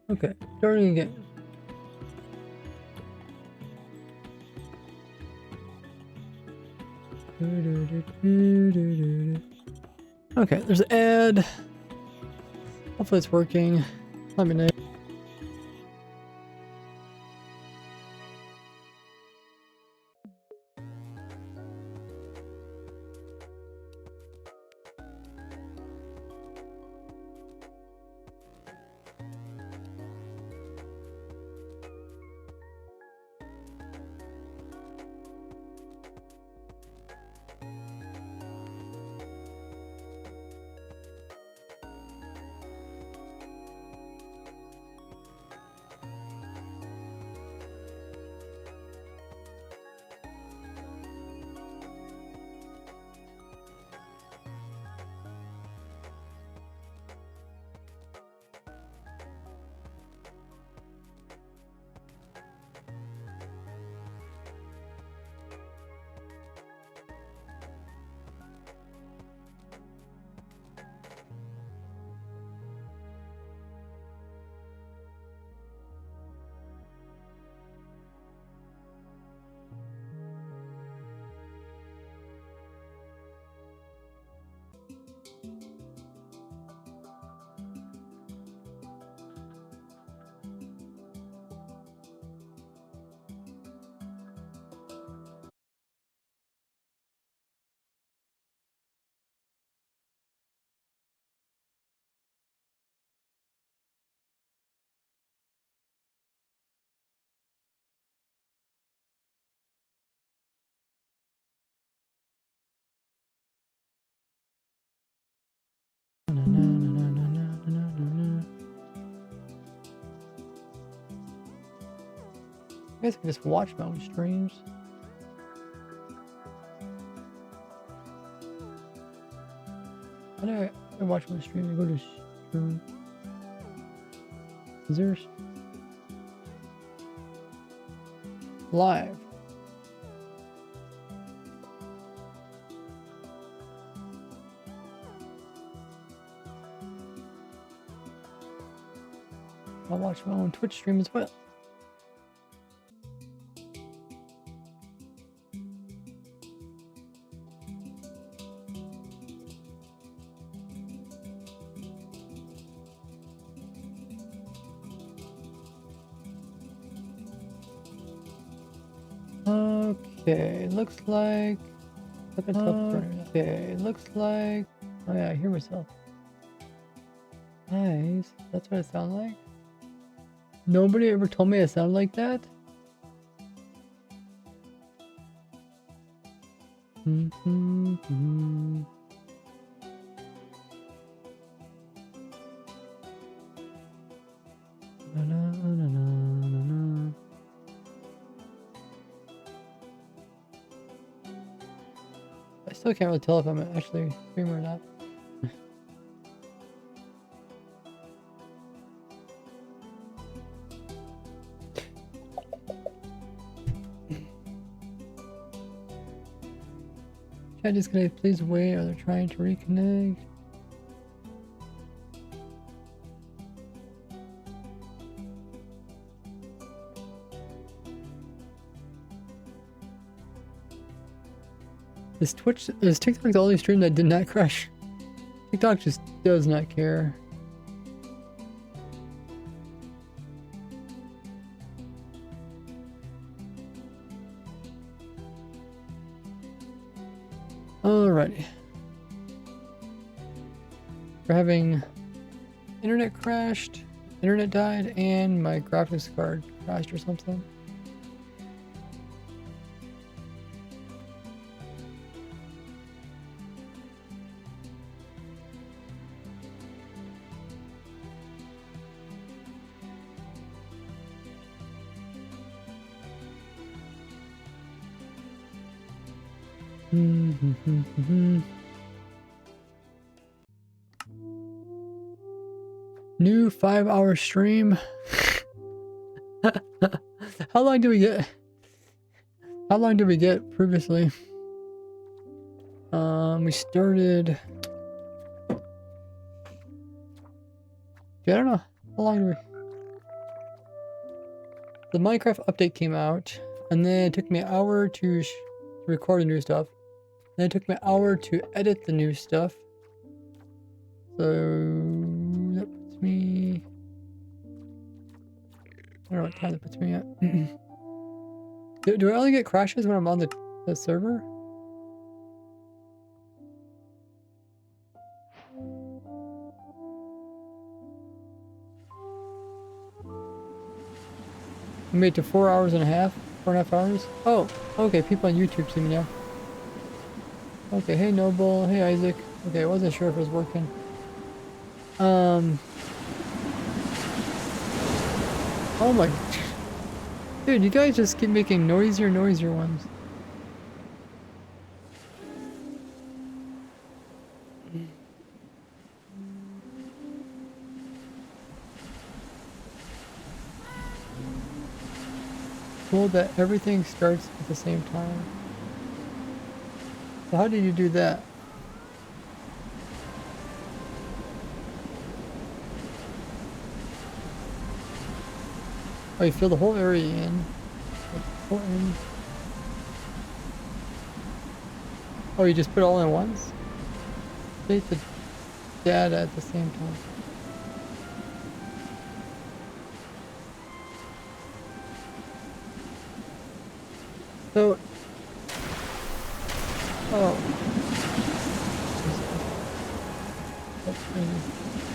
Okay, starting again. Okay, there's an ad. Hopefully it's working. Let me know. I guess I can just watch my own streams. How do I watch my stream? I go to stream. Is there live? I'll watch my own Twitch stream as well. Okay, looks like. Okay, looks like. Oh yeah, I hear myself. Nice. That's what it sounds like. Nobody ever told me I sound like that. I still can't really tell if I'm actually streaming or not. Chat disconnect, please wait. Are they trying to reconnect? Is TikTok the only stream that did not crash? TikTok just does not care. Alrighty. We're having internet crashed, internet died, and my graphics card crashed or something. New 5-hour stream. How long did we get? How long did we get previously? We started. Yeah, I don't know. How long did we? the Minecraft update came out, and then it took me an hour to record the new stuff. Then it took me an hour to edit the new stuff. So that puts me... I don't know what time that puts me at. Do I only get crashes when I'm on the server? I made it to 4 hours and a half. 4.5 hours. Oh, okay. People on YouTube see me now. Okay, hey Noble. Hey Isaac. Okay, I wasn't sure if it was working. Oh my... Dude, you guys just keep making noisier ones. Cool that everything starts at the same time. So how did you do that? Oh, you fill the whole area in. Oh, you just put it all in once? Update the data at the same time. So... Oh.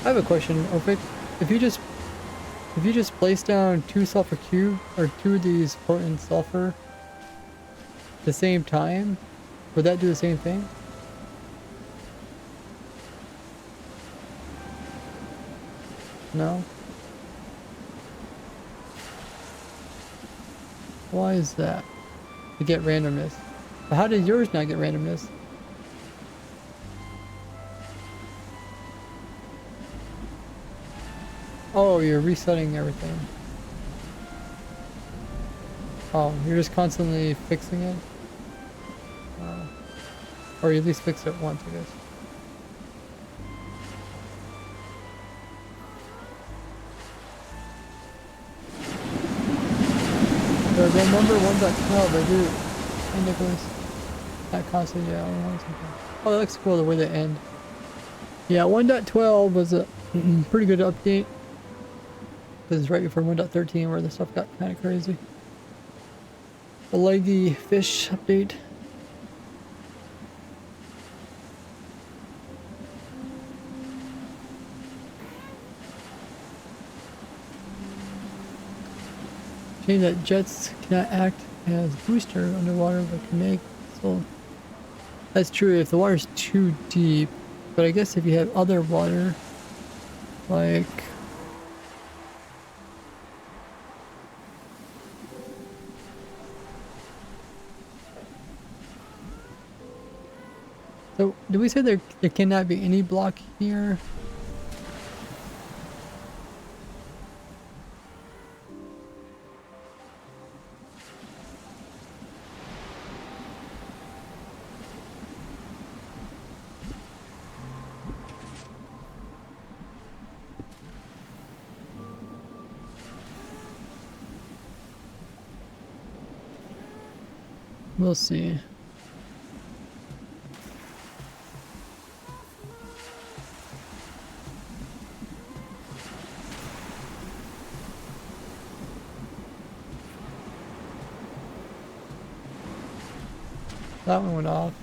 I have a question, Opik. If you just place down 2 sulfur cube or 2 of these potent sulfur at the same time, would that do the same thing? No? Why is that? To get randomness. But how did yours not get randomness? Oh, you're resetting everything. Oh, you're just constantly fixing it? Or you at least fix it once, I guess. So remember 1.12, I do. Hey Nicholas. Not constantly, yeah, only once sometimes. Oh, that looks cool the way they end. Yeah, 1.12 was a pretty good update. This is right before 1.13 where the stuff got kind of crazy. The leggy fish update. Change that jets cannot act as booster underwater but can make so. That's true if the water's too deep, but I guess if you have other water like so do we say there cannot be any block here? We'll see. That one went off.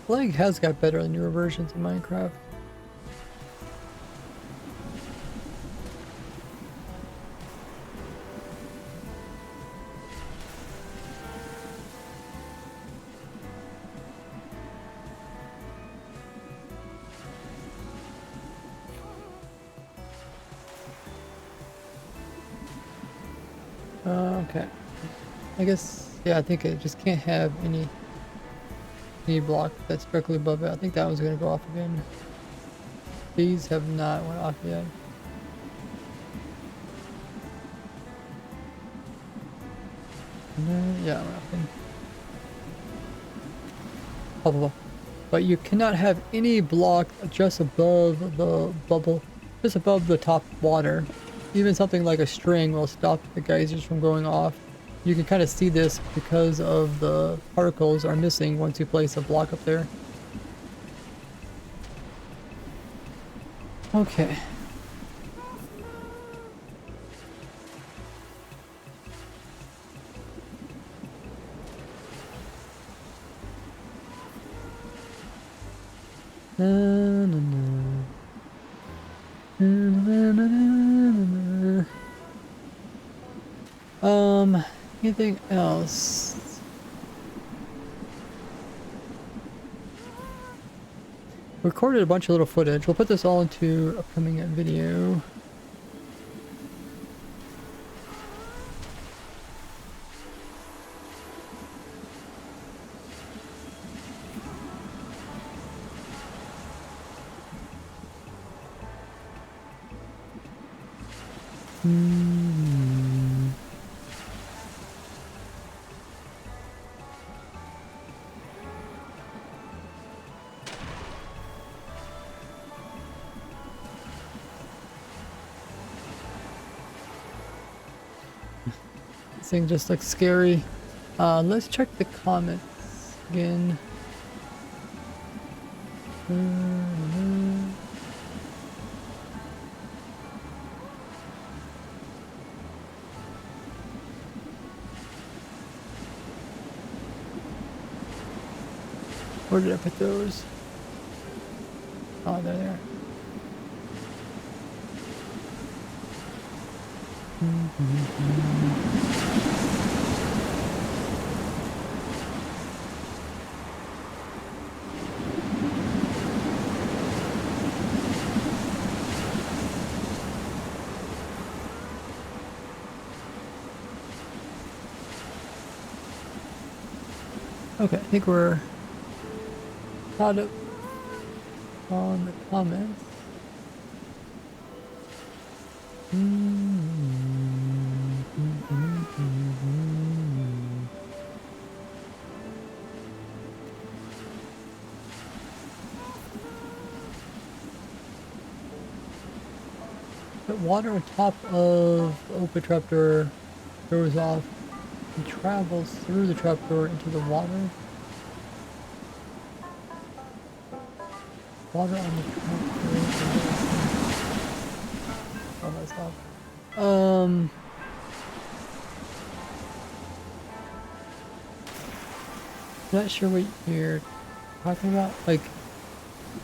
Lag has got better in newer versions of Minecraft. Okay. I guess, yeah, I think it just can't have any block that's directly above it. I think that one's gonna go off again. These have not went off yet. Yeah, rafting. Blah, blah, blah. But you cannot have any block just above the bubble, just above the top water. Even something like a string will stop the geysers from going off. You can kind of see this because of the particles are missing once you place a block up there. Okay. Na, na, na. Na, na, na, na, na. Anything else? Recorded a bunch of little footage. We'll put this all into upcoming video. This thing just looks scary. Let's check the comments again. Where did I put those? Oh, there they are. Okay, I think we're caught up on the comments. The water on top of the open trapdoor goes off and travels through the trapdoor into the water. Water on the trapdoor. Oh, that's not. Not sure what you're talking about. Like,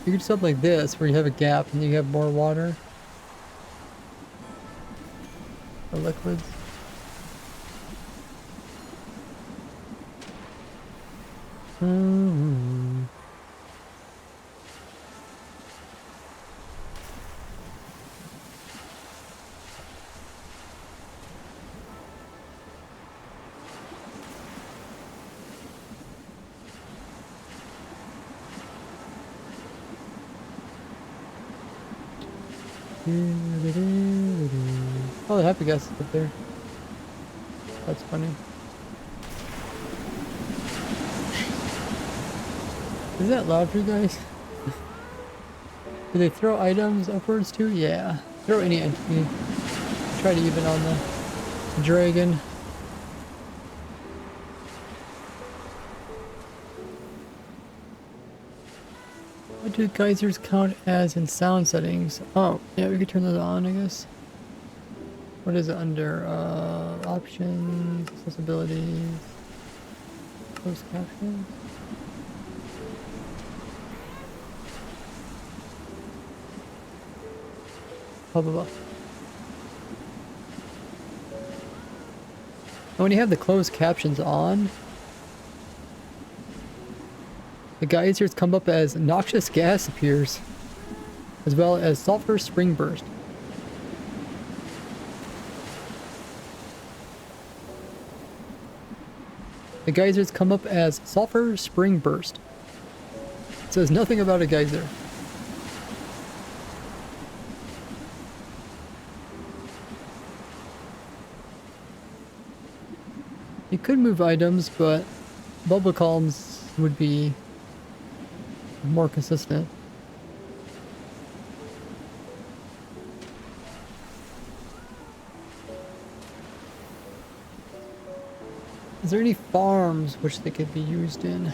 you could do something like this where you have a gap and you have more water. Or liquids. Oh, the happy gas is up there. That's funny. Is that loud for you guys? Do they throw items upwards too? Yeah. Throw any entity. Try to even on the dragon. What do geysers count as in sound settings? Oh, yeah, we could turn those on, I guess. What is it under? Options, accessibility, closed captions. Blah, blah, blah. And when you have the closed captions on, the geysers come up as noxious gas appears, as well as sulfur spring burst. The geysers come up as sulfur spring burst. It says nothing about a geyser. You could move items, but bubble columns would be more consistent. Is there any farms which they could be used in? I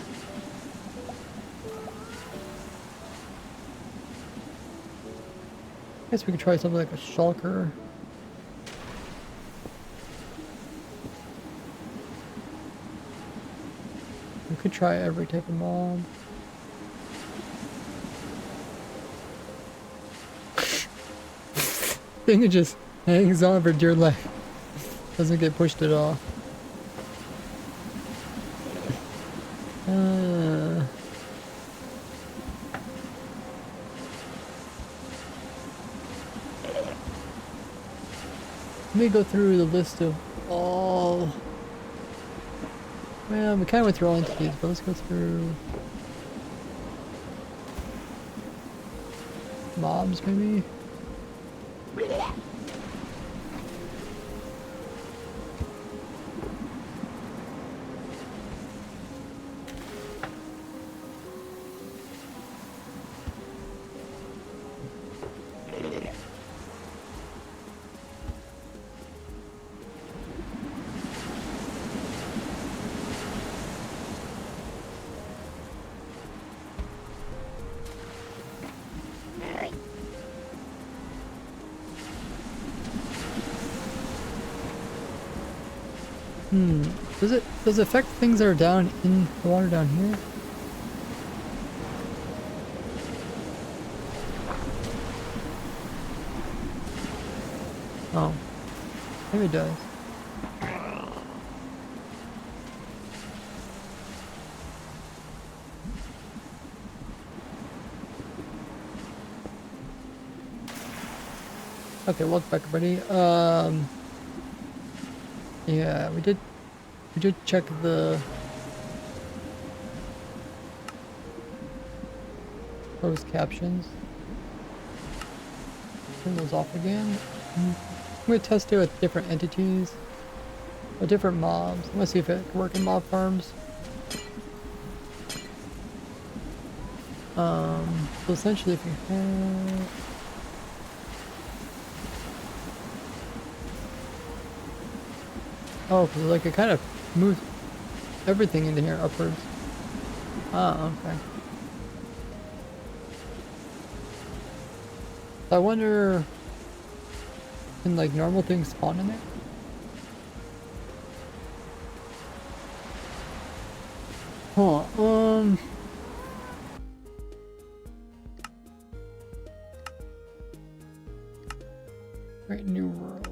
guess we could try something like a shulker. We could try every type of mob. Thing it just hangs on for dear life. Doesn't get pushed at all. Let me go through the list of all... Well, we kind of went through all entities, but let's go through... mobs, maybe? Does it affect things that are down in the water down here? Oh. Maybe it does. Okay, welcome back everybody. Yeah, we did check the closed captions. Turn those off again. I'm gonna test it with different entities, or different mobs. Let's see if it can work in mob farms. So essentially, if you have cause like it kind of moves everything into here upwards. Ah, okay. I wonder, can like normal things spawn in there? Huh, Great New World.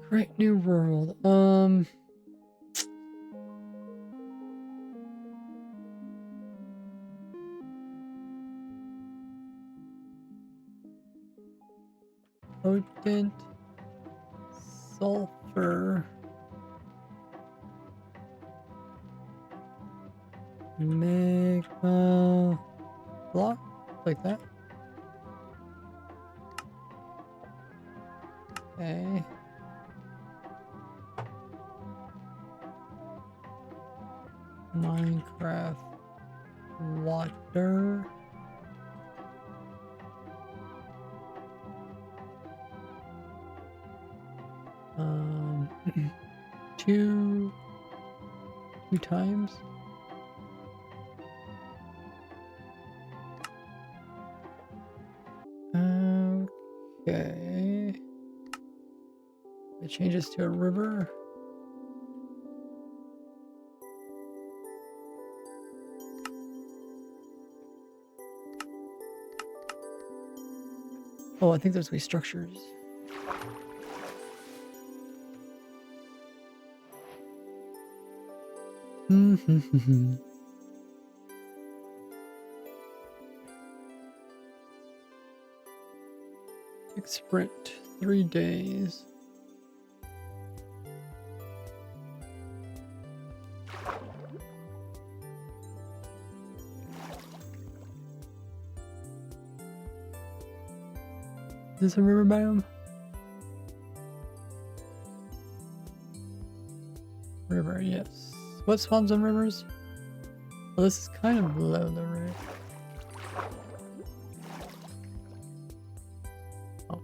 Great New World. Potent sulfur magma block like that. Okay. Minecraft water. Two times. Okay. It changes to a river. Oh, I think there's gonna be structures. Quick sprint, 3 days. this a river biome? River, yes. What spawns on rivers? Well, this is kind of below the right? Oh.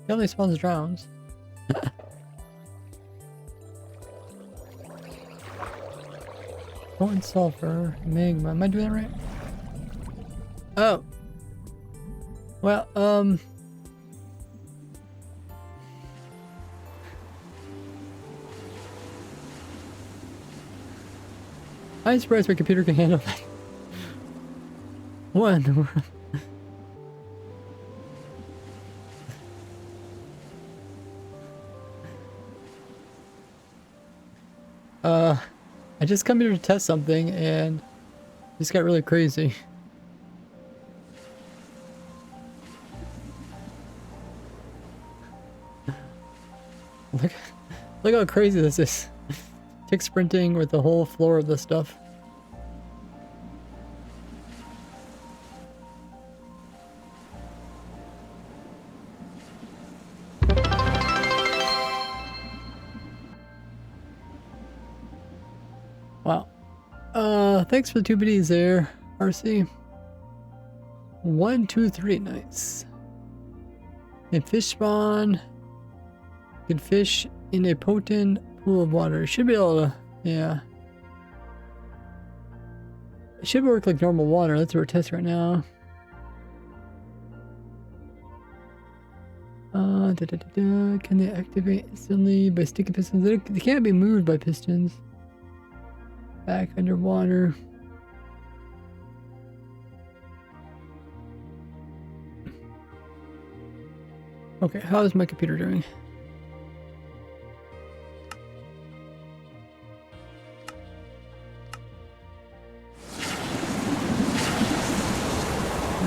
It only spawns drowns. Molten sulfur, magma. Am I doing that right? Oh. Well, I'm surprised my computer can handle that. What in the world? I just come here to test something and this got really crazy. Look how crazy this is. Tick sprinting with the whole floor of this stuff. Wow. Thanks for the 2 biddies there, RC. 1, 2, 3, nice. And fish spawn. You can fish in a potent pool of water. Should be able to, yeah. It should work like normal water. That's what we're testing right now. Can they activate instantly by sticky pistons? They can't be moved by pistons. Back underwater. Okay, how is my computer doing?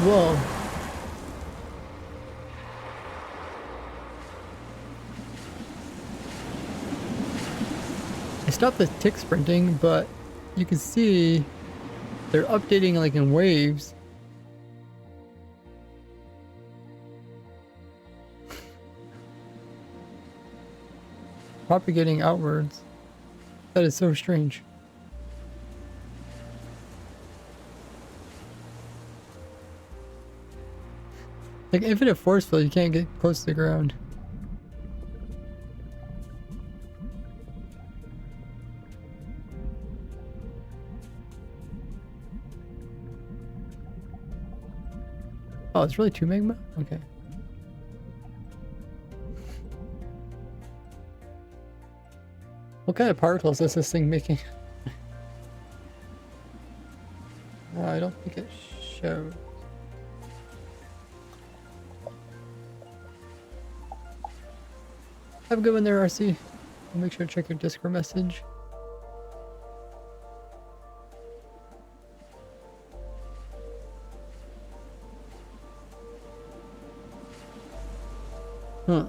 Whoa. I stopped the tick sprinting, but you can see they're updating like in waves. Propagating outwards. That is so strange. Like infinite force field, you can't get close to the ground. Oh, it's really 2 magma? Okay. What kind of particles is this thing making? I don't think it shows. Have a good one there, RC. Make sure to check your Discord message. Huh.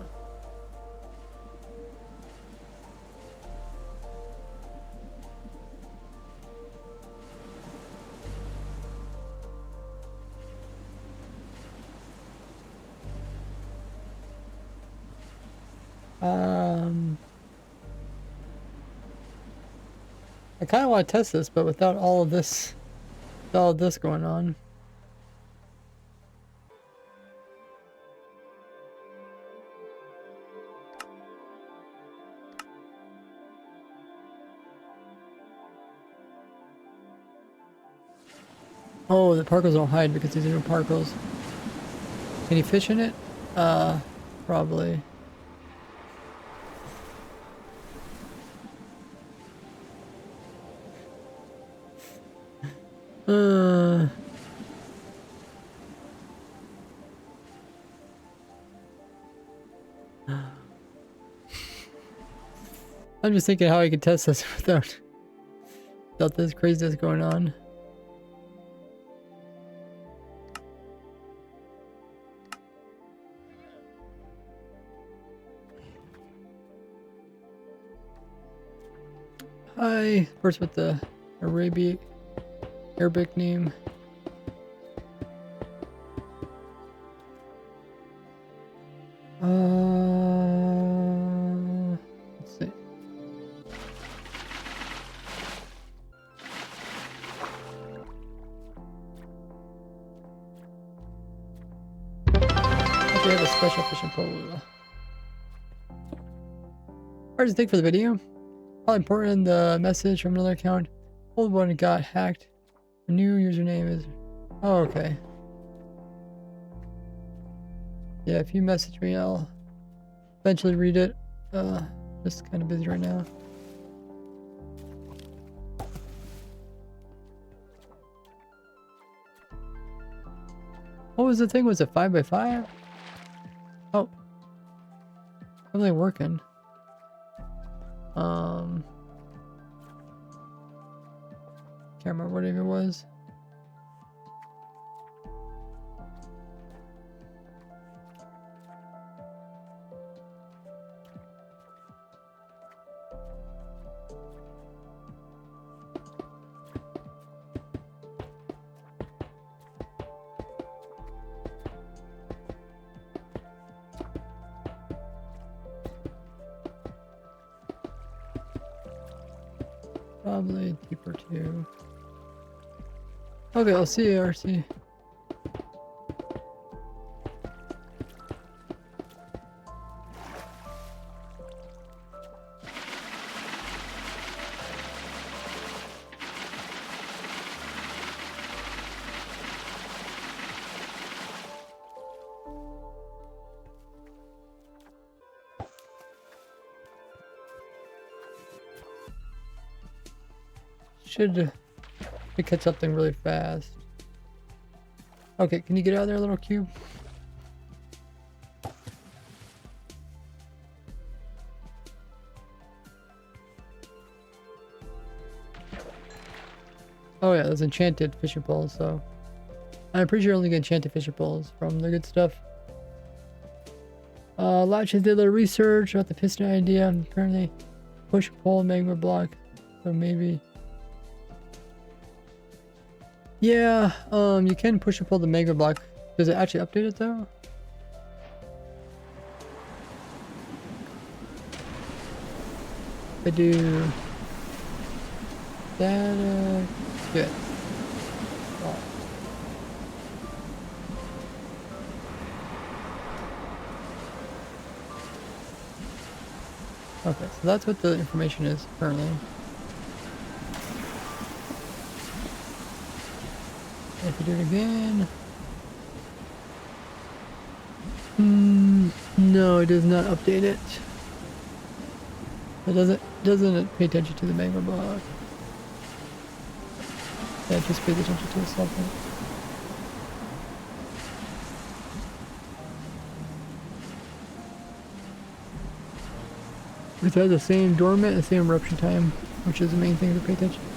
I kind of want to test this, but without all of this going on. Oh, the particles don't hide because these are new particles. Can you fish in it? Probably. I'm just thinking how I could test this without this craziness going on. Hi, first with the Arabic name. have a special fishing pole. Alright, thank you for the video. Probably important, the message from another account. Old one got hacked. The new username is... Oh, okay. Yeah, if you message me, I'll eventually read it. Just kind of busy right now. What was the thing? Was it 5x5? Oh. Probably working. Can't remember what it was. Probably deeper too. Okay, I'll see you, RC. Should catch something really fast. Okay, can you get out of there, little cube? Oh yeah, there's enchanted fishing poles, so I'm pretty sure you only get enchanted fishing poles from the good stuff. Latches did a little research about the piston idea. I'm currently push pull magma block, so maybe. Yeah, you can push and pull the magma block. Does it actually update it though? I do. That, good. Oh. Okay, so that's what the information is currently. If you do it again. No, it does not update it. It doesn't pay attention to the magma block. Yeah, it just pays attention to the sulfur. It has the same dormant and the same eruption time, which is the main thing to pay attention to.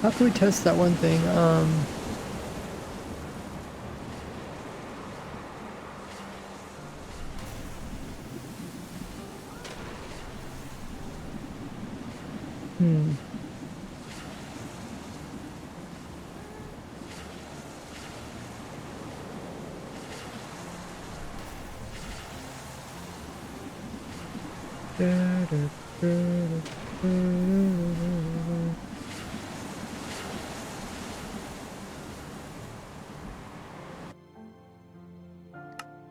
How can we test that one thing?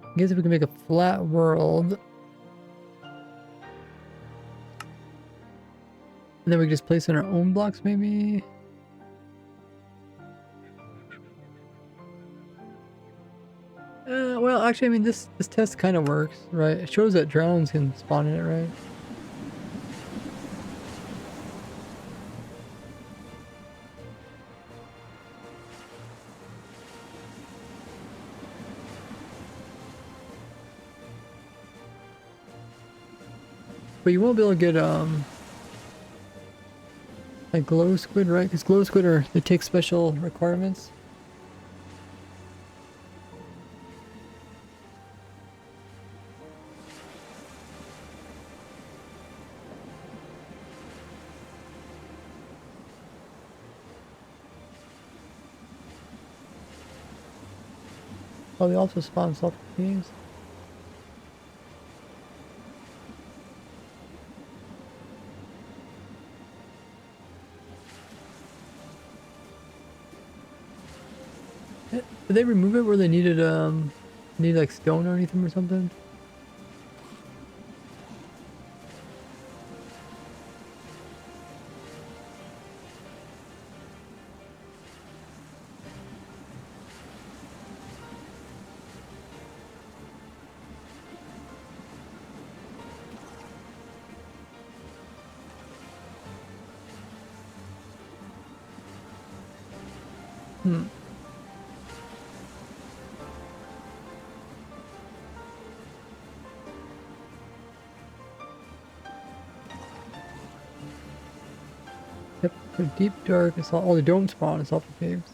I guess if we can make a flat world. And then we can just place in our own blocks, maybe? Well, actually, I mean, this test kind of works, right? It shows that drones can spawn in it, right? But you won't be able to get, like glow squid, right? Because glow squid they take special requirements. Oh, they also spawn sulfur cubes. Did they remove it where they needed like stone or anything or something? Hmm. Yep, so deep dark, it's all, oh, they don't spawn in sulfur caves.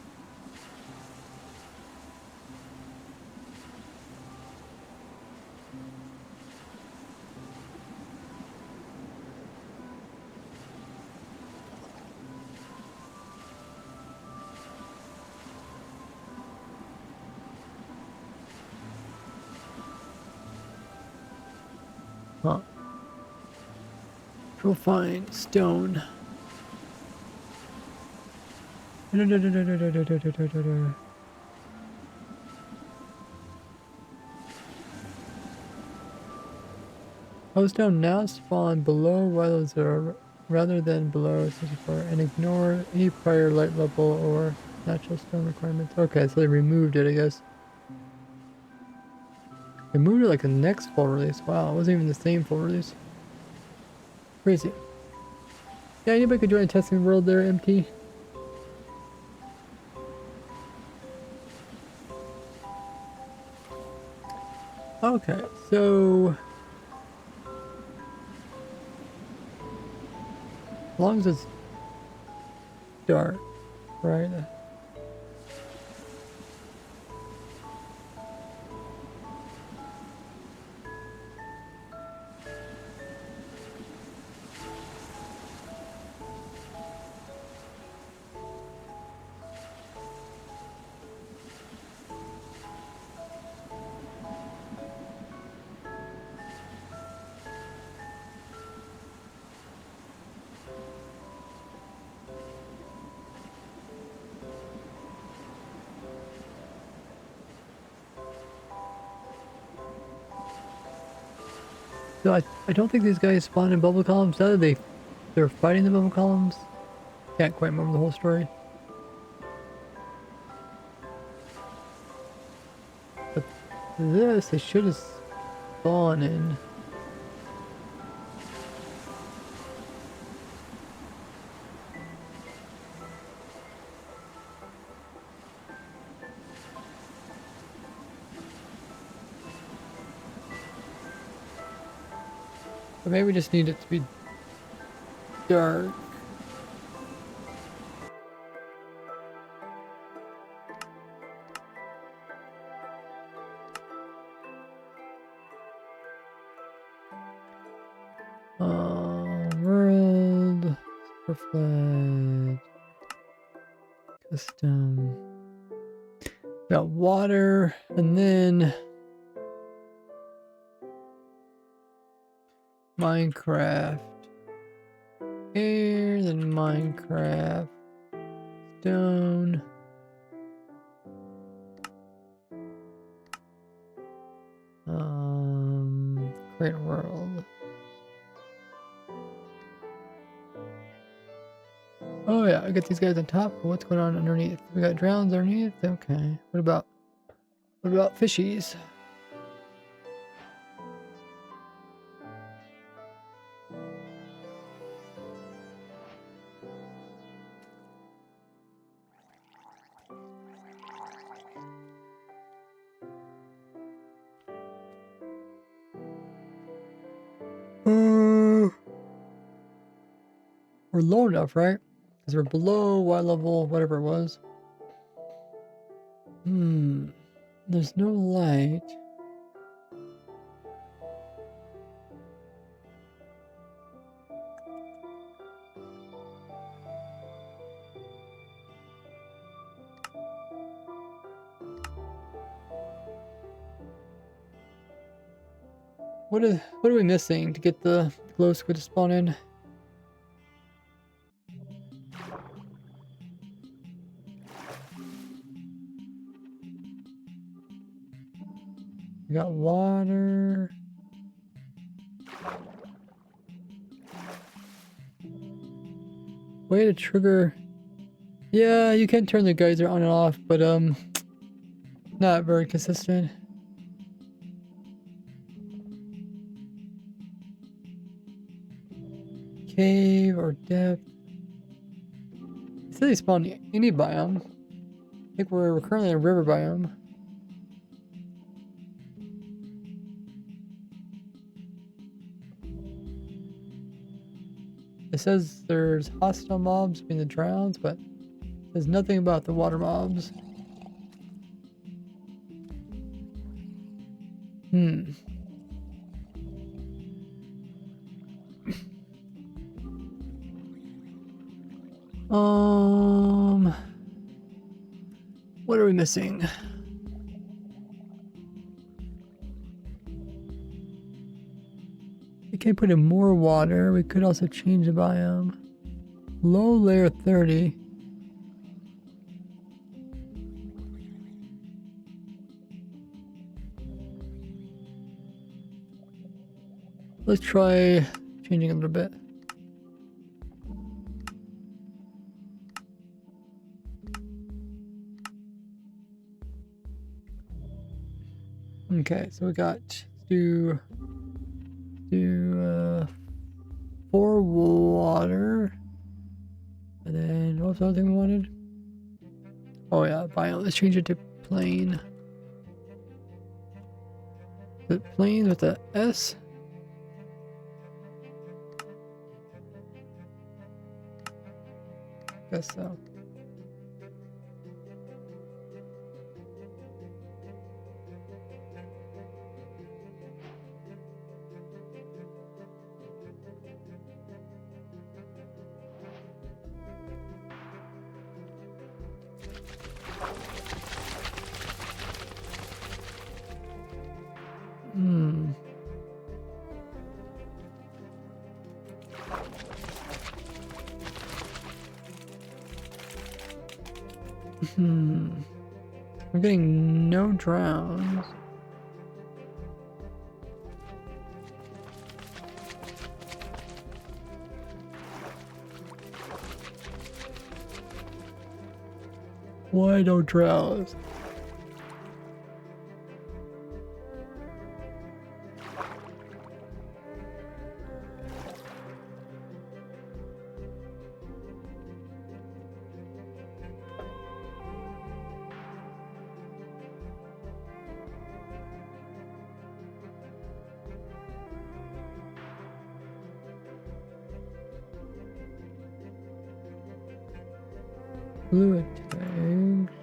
Huh. We'll find stone. Stone now spawn below while are rather than below 64 and ignore any prior light level or natural stone requirements. Okay, so they removed it, I guess. They moved it like the next full release. Wow, it wasn't even the same full release. Crazy. Yeah, anybody could join a testing world there, MT. Okay, so as long as it's dark, right? So I don't think these guys spawn in bubble columns. Now that they're fighting the bubble columns. Can't quite remember the whole story. But this, they should have spawned in. But maybe we just need it to be dark. World, super flat, custom. Got water, and then Minecraft. Air, then Minecraft. Stone. Great world. Oh yeah, I got these guys on top. What's going on underneath? We got drowns underneath. Okay. What about fishies? We're low enough, right? Because we're below Y level, whatever it was. There's no light. What are we missing to get the glow squid to spawn in? We got water. Way to trigger. Yeah, you can turn the geyser on and off, but not very consistent. Cave or depth. It says they spawn any biome. I think we're currently in a river biome. It says there's hostile mobs being the drowns, but there's nothing about the water mobs. What are we missing? We can put in more water. We could also change the biome. Low layer 30. Let's try changing a little bit. Okay, so we got to do 4 water, and then what was the other thing we wanted? Oh yeah, biome. Let's change it to plain. Is it plain with a S? Guess so. We're getting no drowns. Why no drowns? Fluid tanks.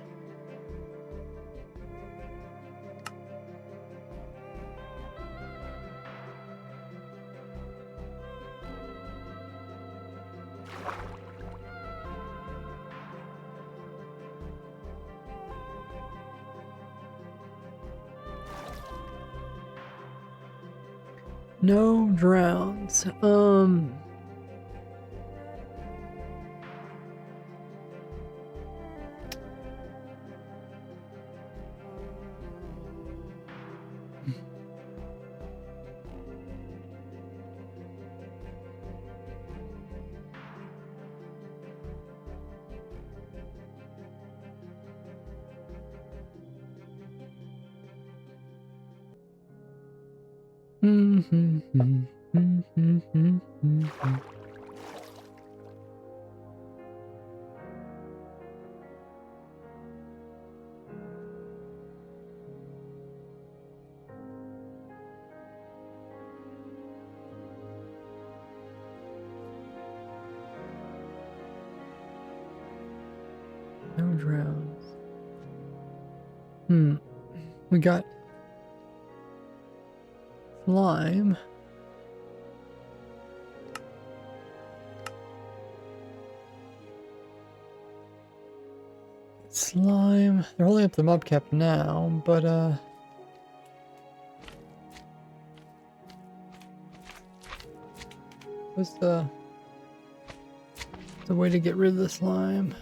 No drowns. No drowns. We got slime. Slime. They're holding up the mob cap now, but what's the way to get rid of the slime?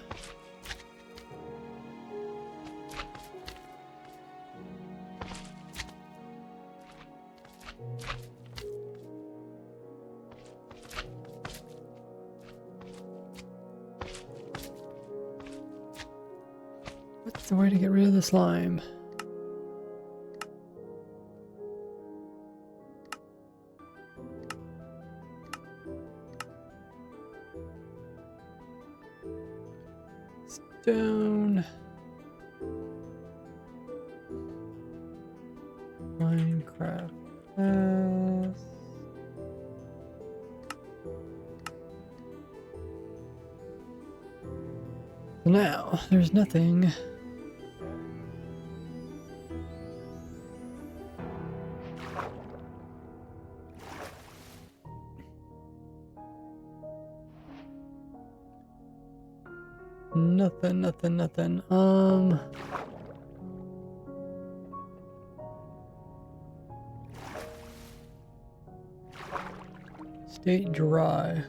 What's the way to get rid of the slime? Stone. Minecraft. So now, there's nothing. Nothing. State dry.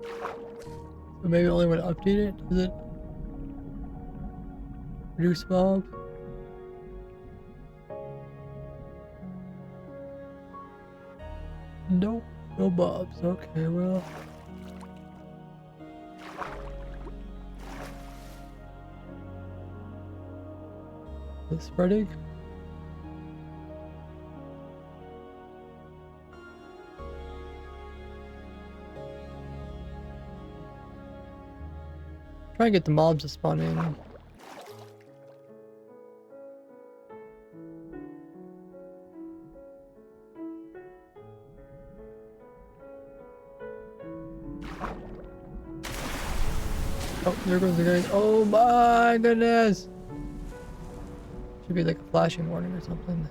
So maybe only want to update it? Does it reduce mob? Nope, no mobs. Okay, well. Is it spreading? Try and get the mobs to spawn in. Oh, there goes the guy. Oh my goodness! Should be like a flashing warning or something.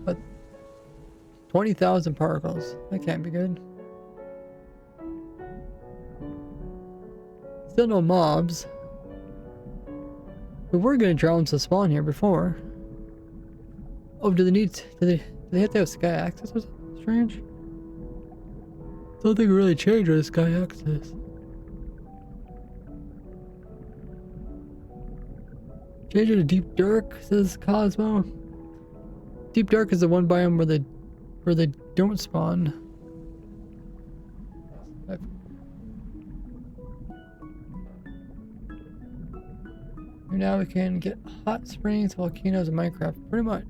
But 20,000 particles. That can't be good. Still no mobs. We were gonna drones to spawn here before. Oh, do they have to have sky access or something strange? Something really changed with sky access. Change it to deep dark, says Cosmo. Deep dark is the one biome where they don't spawn. Now we can get hot springs, volcanoes, and Minecraft. Pretty much.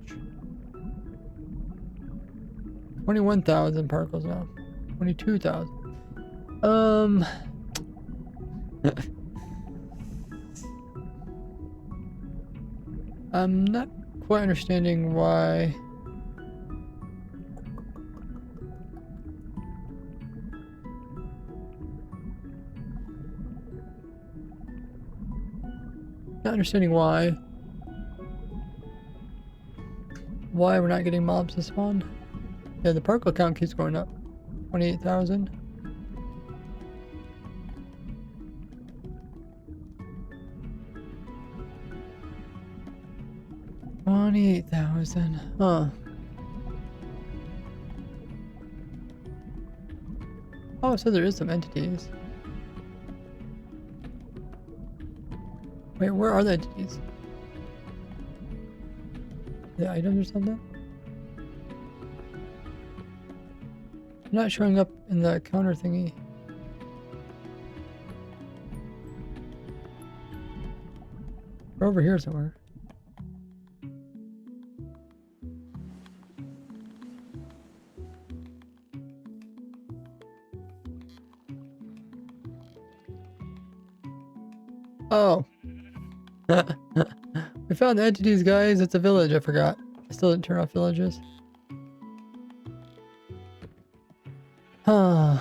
21,000 particles now. 22,000. I'm not quite understanding why. Not understanding why we're not getting mobs to spawn. Yeah, the particle count keeps going up. 28,000. Huh. Oh, so there is some entities. Wait, where are the entities? The items or something? They're not showing up in the counter thingy. They're over here somewhere. Oh. We found the entities, guys. It's a village, I forgot. I still didn't turn off villages. Huh.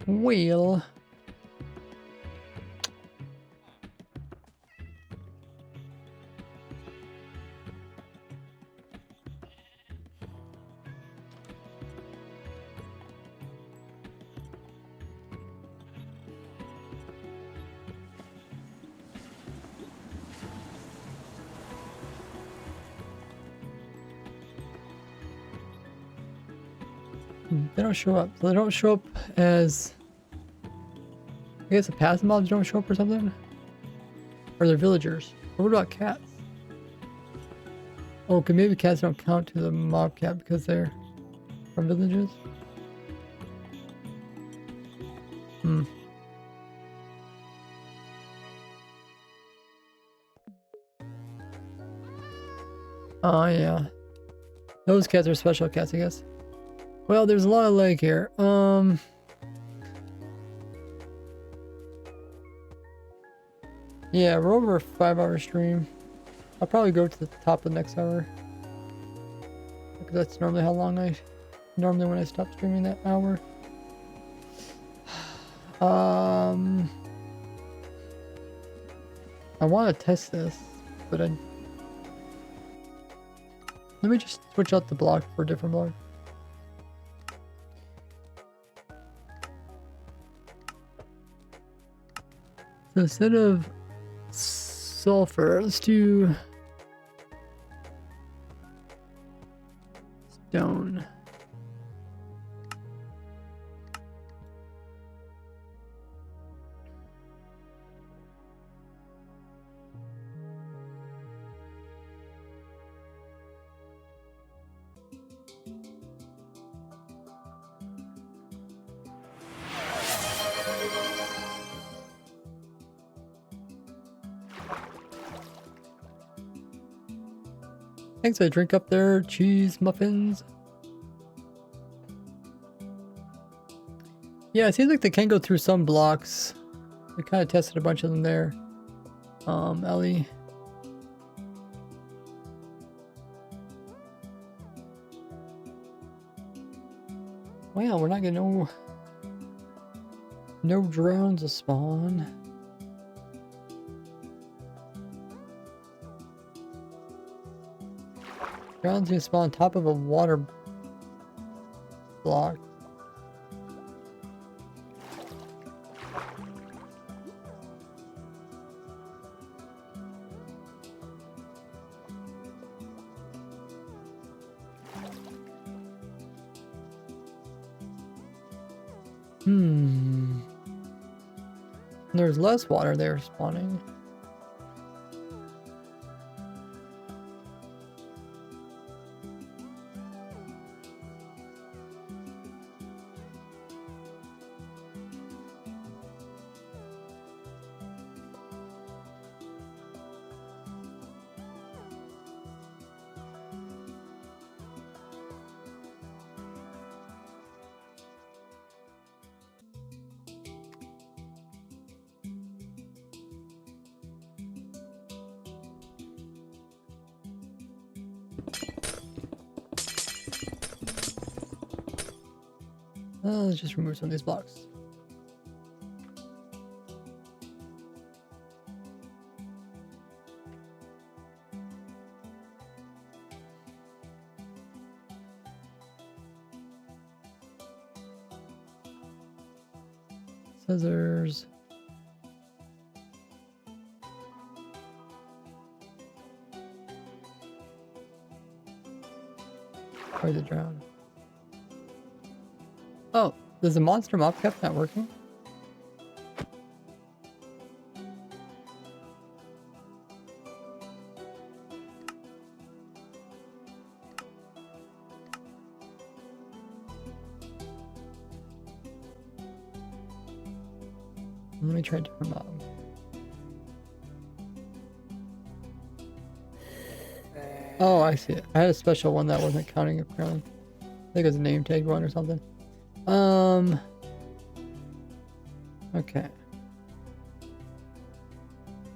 Well. They don't show up. So they don't show up as I guess the passive mobs don't show up or something? Or they're villagers. Or what about cats? Oh, okay, maybe cats don't count to the mob cat because they're from villages? Hmm. Oh, yeah. Those cats are special cats, I guess. Well, there's a lot of lag here. Yeah, we're over a 5-hour stream. I'll probably go to the top of the next hour. Because that's normally how long normally when I stop streaming that hour. I want to test this, but let me just switch out the block for a different block. So instead of sulfur, let's do stone. Thanks for the drink up there, cheese muffins. Yeah, it seems like they can go through some blocks. We kind of tested a bunch of them there. Ellie. Well, we're not getting no drones to spawn. Drones can spawn on top of a water block. There's less water there spawning. Let's just remove some of these blocks. Scissors. Where's the drown? Oh, does the monster mob cap not working? Let me try a different mob. Oh, I see it. I had a special one that wasn't counting apparently. I think it was a name tag one or something. Okay.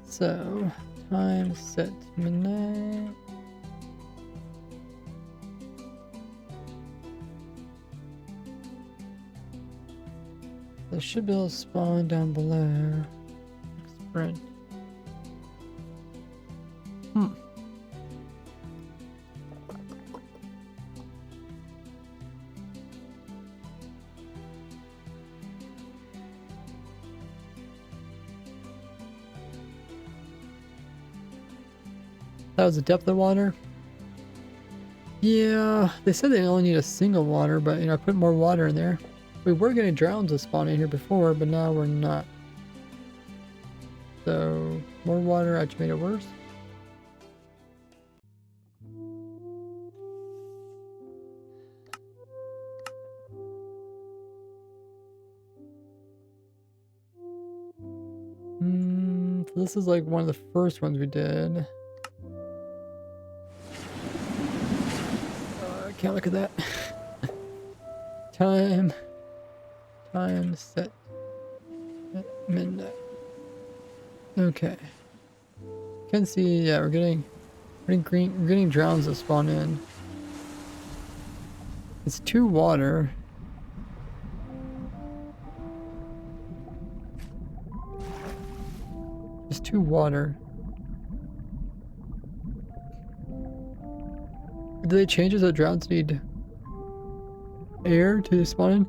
So, time set to midnight. They should be able to spawn down below. Sprint. That was the depth of water. Yeah, they said they only need a single water, but you know, I put more water in there. We were getting drowns to spawn in here before, but now we're not. So more water actually made it worse. So this is like one of the first ones we did. I can't look at that. Time set at midnight. Okay. Can see, yeah, we're getting drowns that spawn in. It's 2 water. Just 2 water. Do they change it so drowns need air to spawn in?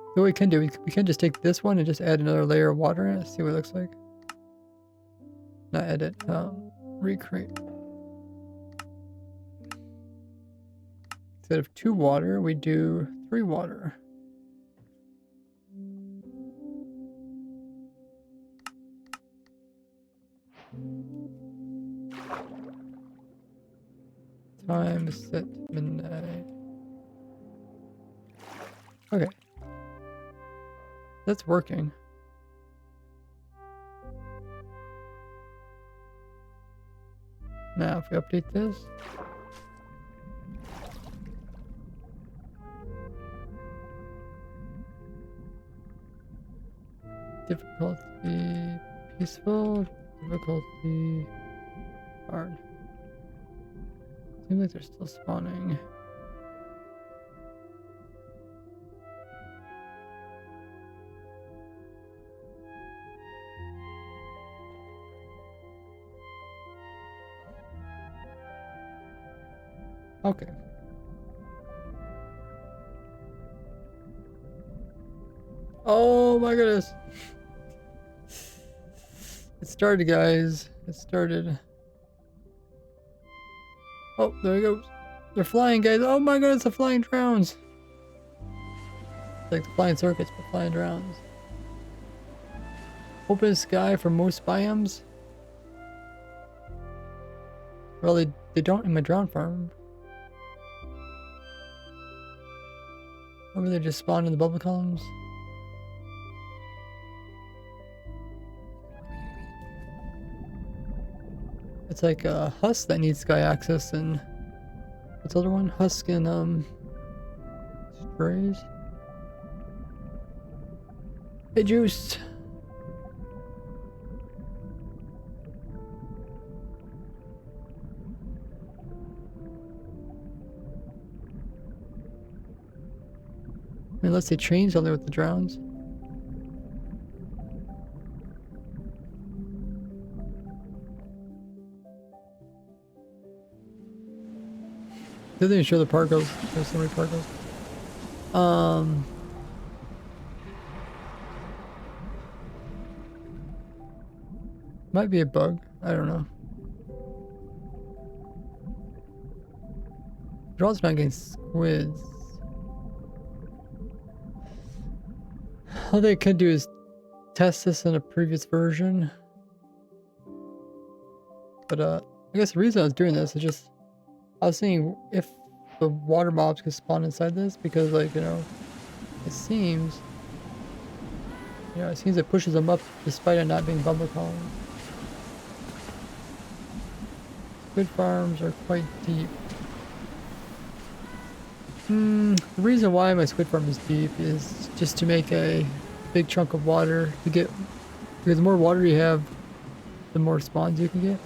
So what we can do, we can just take this one and just add another layer of water in it, see what it looks like. Not edit, recreate. Instead of 2 water, we do 3 water. Time set midnight. Okay. That's working. Now if we update this. Difficulty peaceful, difficulty hard. Seems like they're still spawning. Okay. Oh my goodness. It started, guys. It started. Oh, there he goes. They're flying, guys. Oh my goodness, the flying drowns. It's like the flying circuits, but flying drowns. Open sky for most biomes. Well, they don't in my drown farm. Maybe they just spawn in the bubble columns. It's like a husk that needs sky access, and what's the other one? Husk and strays. Hey, Juice. Unless they change something with the drowns. Didn't even show the pargos. There's so many pargos. Might be a bug. I don't know. Draw's not getting squids. All they could do is test this in a previous version. But I guess the reason I was doing this is just I was seeing if the water mobs could spawn inside this, because like, you know, it seems it pushes them up despite it not being bubble columns. Squid farms are quite deep. The reason why my squid farm is deep is just to make a big chunk of water to get, because the more water you have, the more spawns you can get.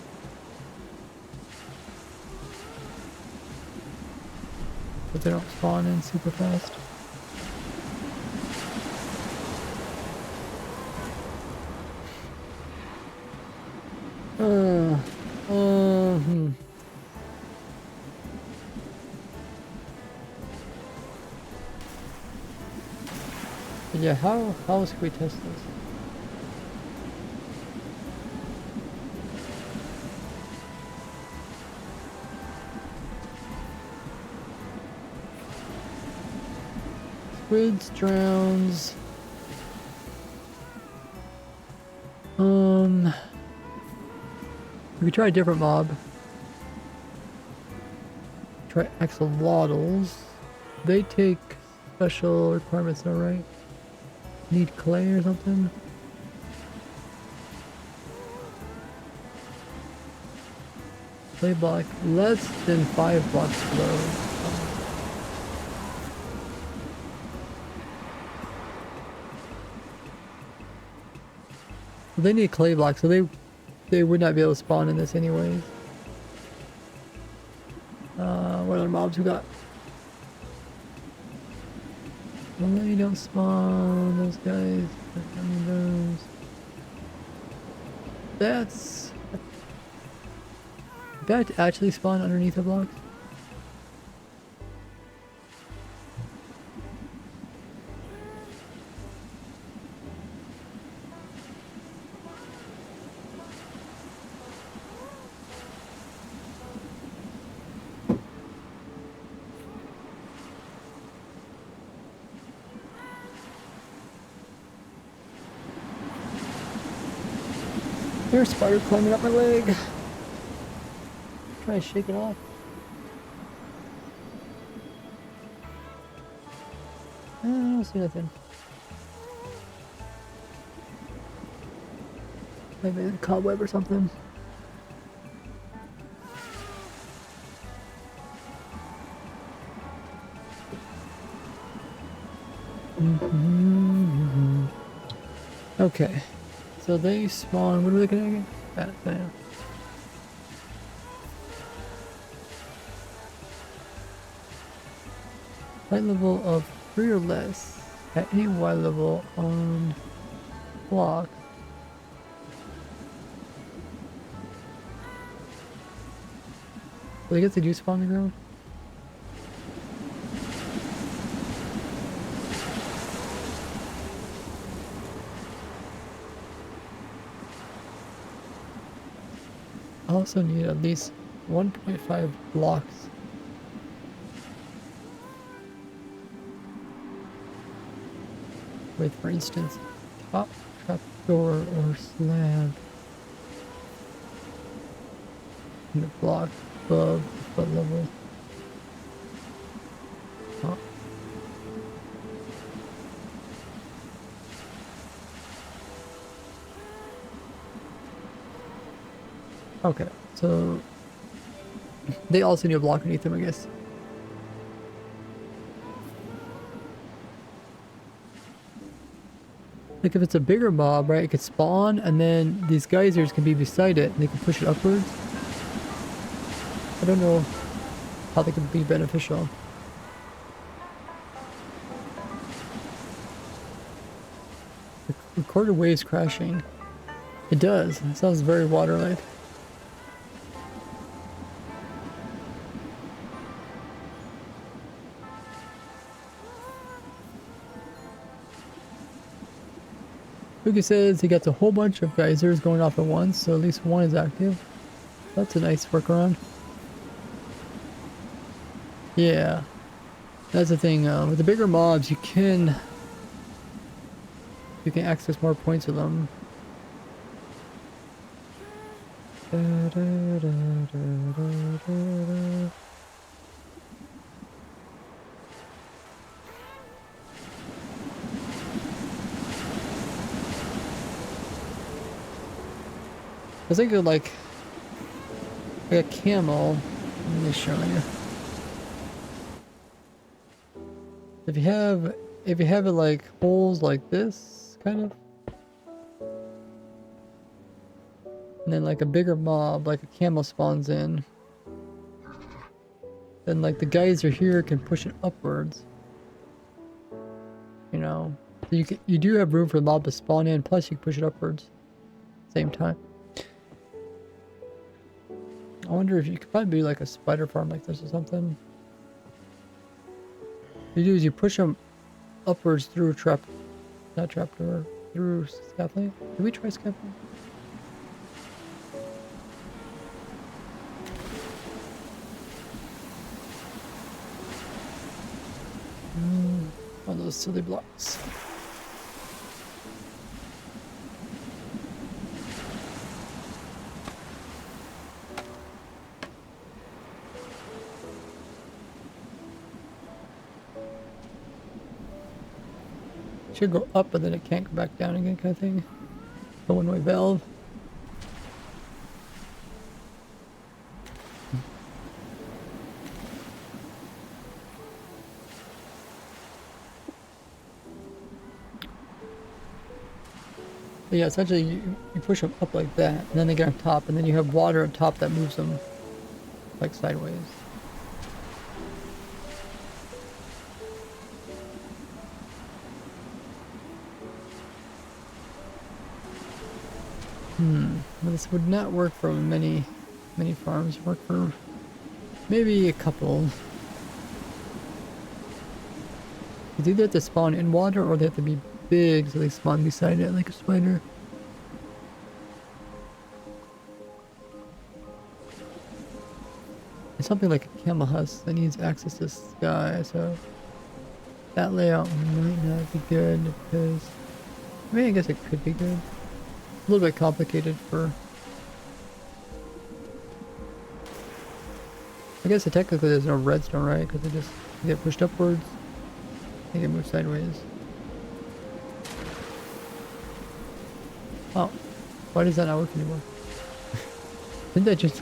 But they don't spawn in super fast. But yeah, how else can we test this? Squids, drowns. We could try a different mob. Try axolotls. They take special requirements, alright? Need clay or something? Clay block less than 5 blocks below. They need clay blocks, so they would not be able to spawn in this anyways. What other mobs we got? Well, they don't spawn those guys. I mean those. That's that actually spawn underneath the blocks. There's a spider climbing up my leg. Try to shake it off. I don't see nothing. Maybe a cobweb or something. Okay. So they spawn, what are we looking at again? That thing. Light level of 3 or less at any Y level on block. Well, I guess they do spawn on the ground. I also need at least 1.5 blocks. With, for instance, top trapdoor or slab in the block above the foot level. Oh. Okay, so they also need a block beneath them, I guess. Like if it's a bigger mob, right, it could spawn and then these geysers can be beside it and they can push it upwards. I don't know how they can be beneficial. Recorded waves crashing. It does. It sounds very water-like. Luke says he gets a whole bunch of geysers going off at once, so at least one is active. That's a nice workaround. Yeah, that's the thing. With the bigger mobs, you can access more points with them. I was thinking like a camel. Let me show you. If you have it like holes like this, kind of, and then like a bigger mob, like a camel spawns in, then like the geyser here can push it upwards. You know, so you do have room for the mob to spawn in. Plus, you can push it upwards. Same time. I wonder if you could probably be like a spider farm like this or something. What you do is you push them upwards through not trapdoor, through scaffolding. Did we try scaffolding? One of those silly blocks. Should go up, but then it can't go back down again, kind of thing. A one-way valve. But yeah, essentially you push them up like that, and then they get on top, and then you have water on top that moves them like sideways. Well, this would not work for many farms. Work for maybe a couple. It's either have to spawn in water or they have to be big, so they spawn beside it like a spider. It's something like a camel husk that needs access to sky, so that layout might not be good because, I mean, I guess it could be good. A little bit complicated for, I guess technically there's no redstone, right? Because they just get pushed upwards, they get moved sideways. Oh, why does that not work anymore? Didn't that just...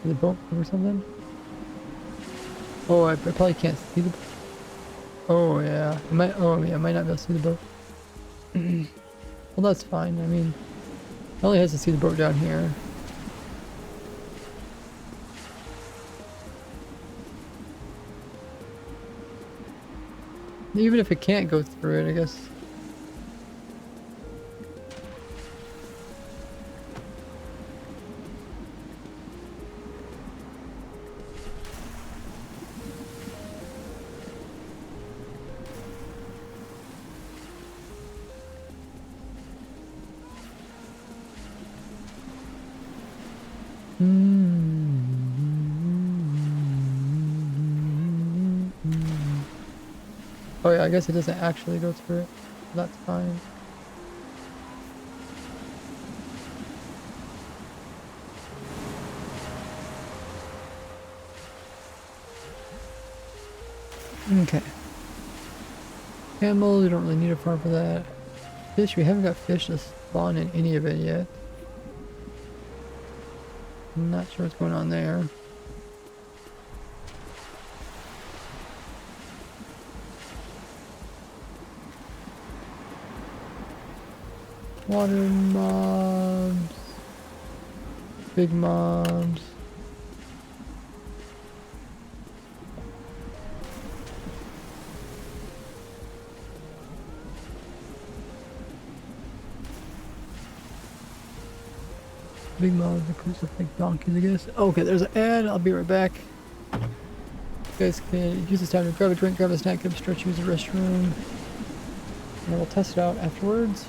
Did it bump or something? Oh, I probably can't see the... Oh yeah, I might not be able to see the boat. Well, that's fine. I mean, it only has to see the boat down here. Even if it can't go through it, I guess. Oh yeah, I guess it doesn't actually go through it. That's fine. Okay. Camels, we don't really need a farm for that. Fish, we haven't got fish to spawn in any of it yet. I'm not sure what's going on there. Water mobs. Big mobs. Big mobs includes like donkeys, I guess. Okay, there's an ad. I'll be right back. You guys can use this time to grab a drink, grab a snack, grab a stretch, use the restroom. And then we'll test it out afterwards.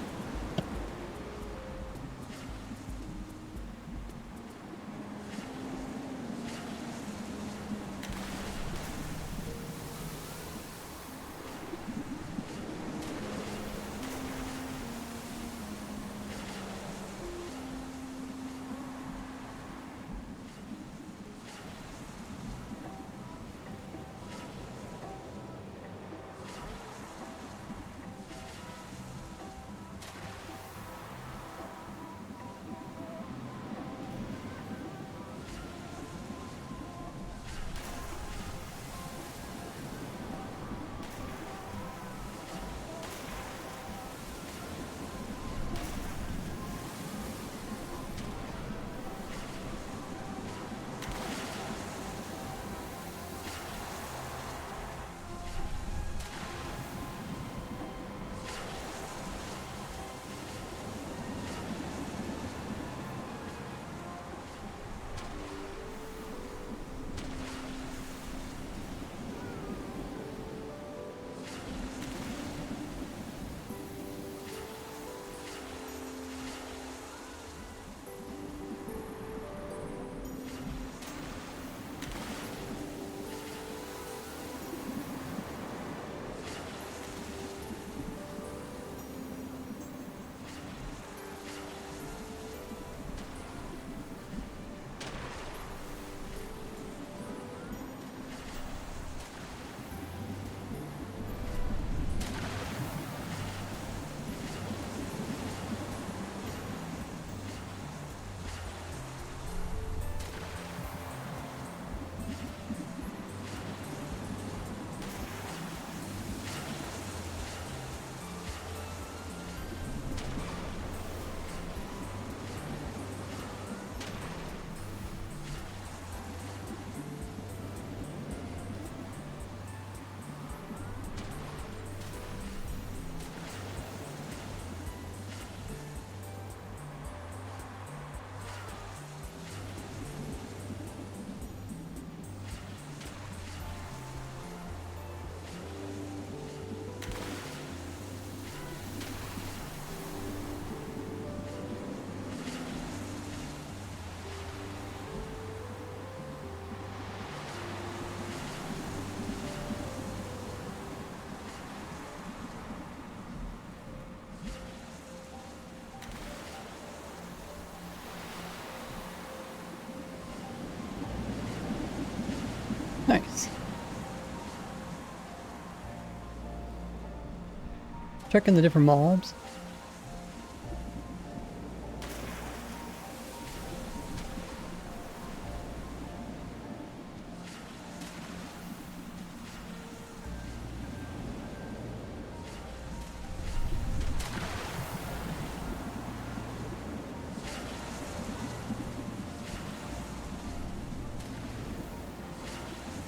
Checking the different mobs.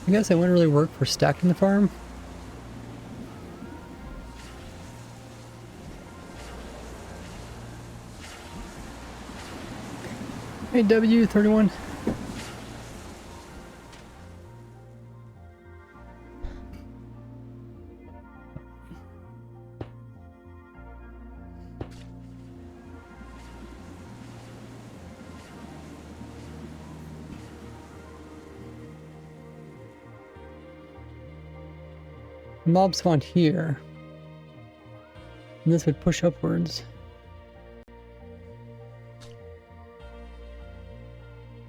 I guess it wouldn't really work for stacking the farm. Hey W31. Mob spawned here. And this would push upwards.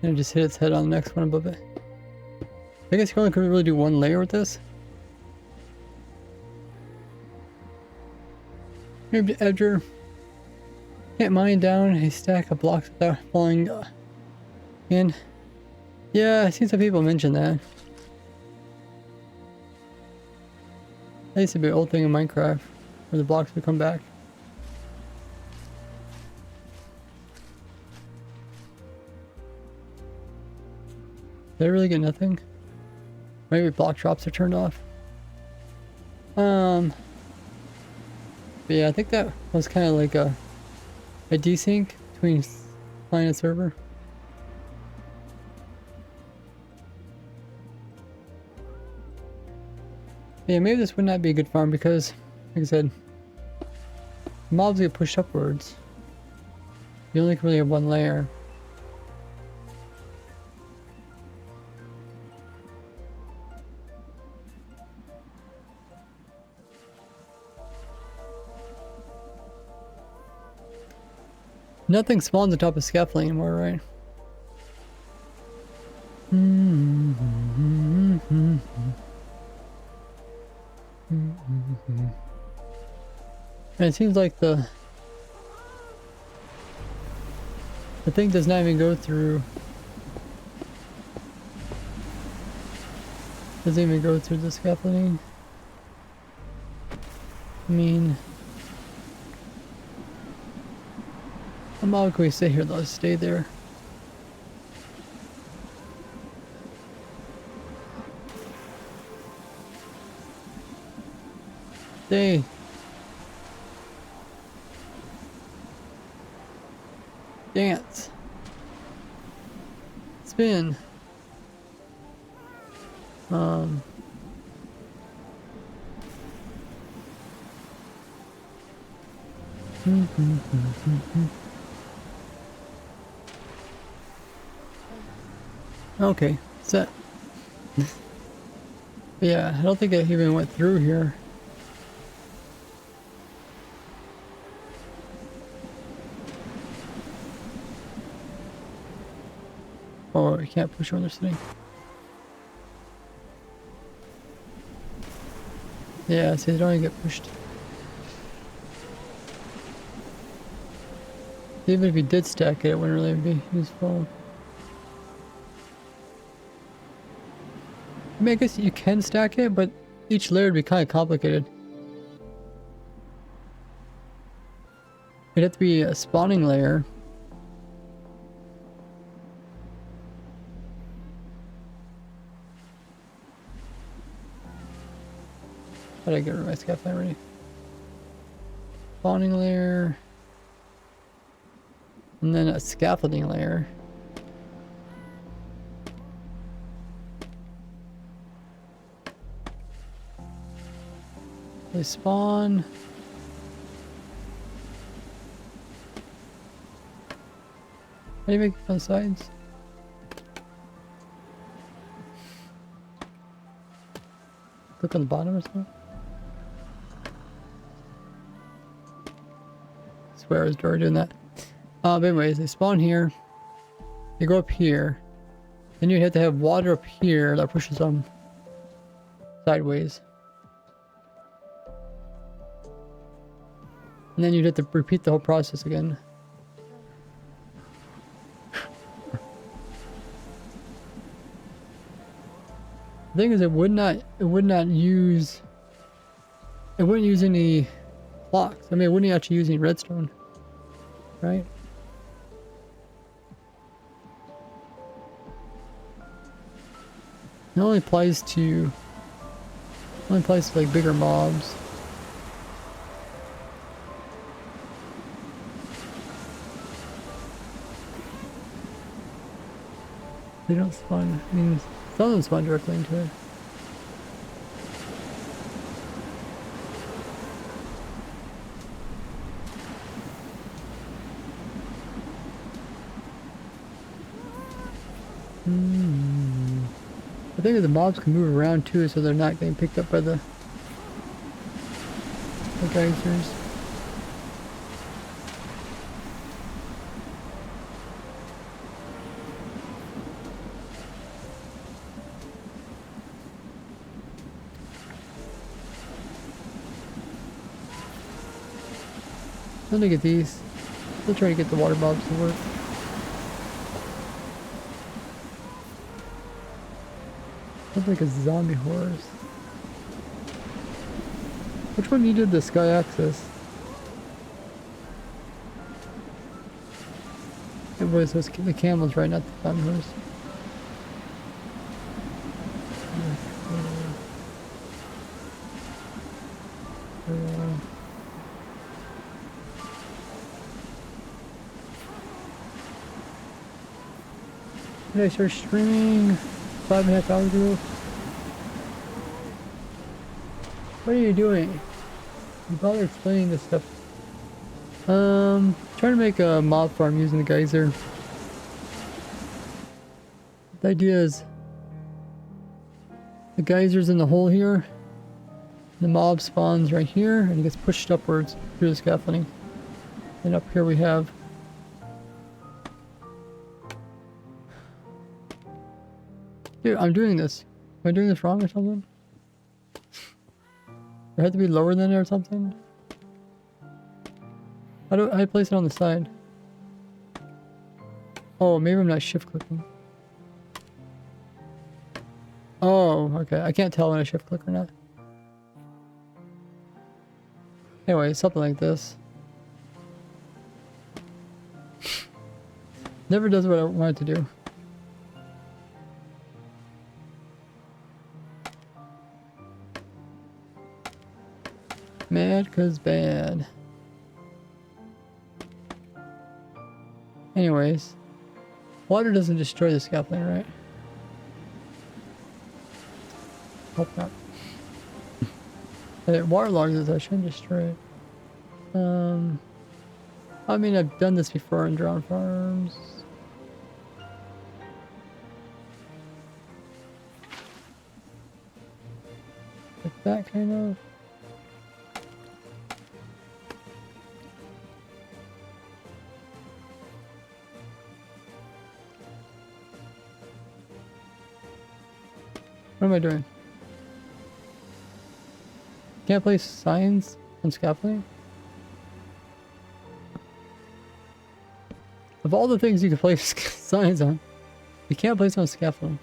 And just hit its head on the next one above it. I guess you only could really do one layer with this. Maybe Edger can't mine down a stack of blocks without falling in. Yeah, I've seen some people mention that. That used to be an old thing in Minecraft, where the blocks would come back. Did I really get nothing? Maybe block drops are turned off. But yeah, I think that was kind of like a desync between client and server. Yeah, maybe this would not be a good farm because, like I said, mobs get pushed upwards. You only can really have one layer. Nothing spawns on top of scaffolding anymore, right? And it seems like the thing does not even go through. Doesn't even go through the scaffolding. I mean, how long can we stay here? Let's stay there. Stay. Dance. Spin. Okay, set. Yeah, I don't think I even went through here. Oh, I can't push where they're sitting. Yeah, see, they don't even get pushed. Even if you did stack it, it wouldn't really be useful. I mean, I guess you can stack it, but each layer would be kind of complicated. It'd have to be a spawning layer. How did I get rid of my scaffolding already? Spawning layer. And then a scaffolding layer. They spawn. How do you make it on the sides? Click on the bottom or something? I swear I was already doing that. But anyways, they spawn here. They go up here. Then you have to have water up here that pushes them sideways. And then you'd have to repeat the whole process again. The thing is, it wouldn't use any blocks. I mean, it wouldn't actually use any redstone, right? It only applies to like bigger mobs. They don't spawn. I mean, some of them spawn directly into it. I think the mobs can move around too, so they're not getting picked up by the geysers. Let me get these. We'll try to get the water mobs to work. Looks like a zombie horse. Which one needed the sky access? It was the camels, right? Not the zombie horse. Did I start streaming 5.5 hours ago? What are you doing? You bother explaining this stuff. Trying to make a mob farm using the geyser. The idea is the geyser's in the hole here. The mob spawns right here and it gets pushed upwards through the scaffolding. And up here we have dude, I'm doing this. Am I doing this wrong or something? It had to be lower than it or something? How do I place it on the side? Oh, maybe I'm not shift clicking. Oh, okay. I can't tell when I shift click or not. Anyway, something like this. Never does what I want it to do. Mad 'cause bad. Anyways, water doesn't destroy the scaffolding, right? Hope not. It waterlogs it, so I shouldn't destroy it. I mean, I've done this before in drone farms. Like that kind of. What am I doing? Can't place signs on scaffolding? Of all the things you can place signs on, you can't place on scaffolding.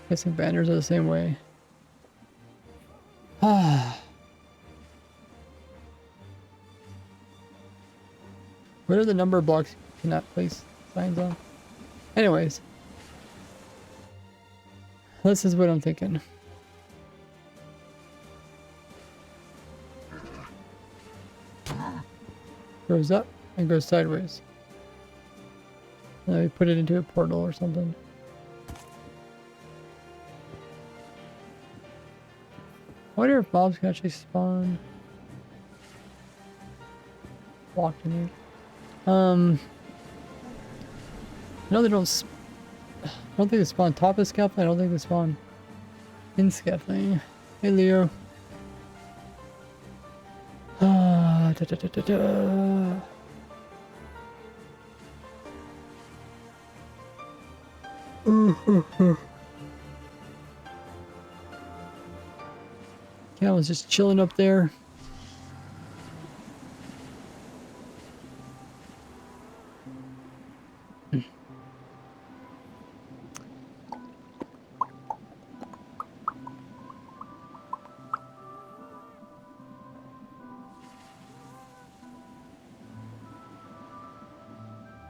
Guessing banners are the same way. Ah. What are the number of blocks you cannot place signs on? Anyways. This is what I'm thinking. Goes up and goes sideways. And then we put it into a portal or something. I wonder if mobs can actually spawn. Walked in here. No, they don't. I don't think they spawn top of scaffolding. I don't think they spawn in scaffolding. Hey, Leo. Ah, da, da, da, da, da. Cal was just chilling up there.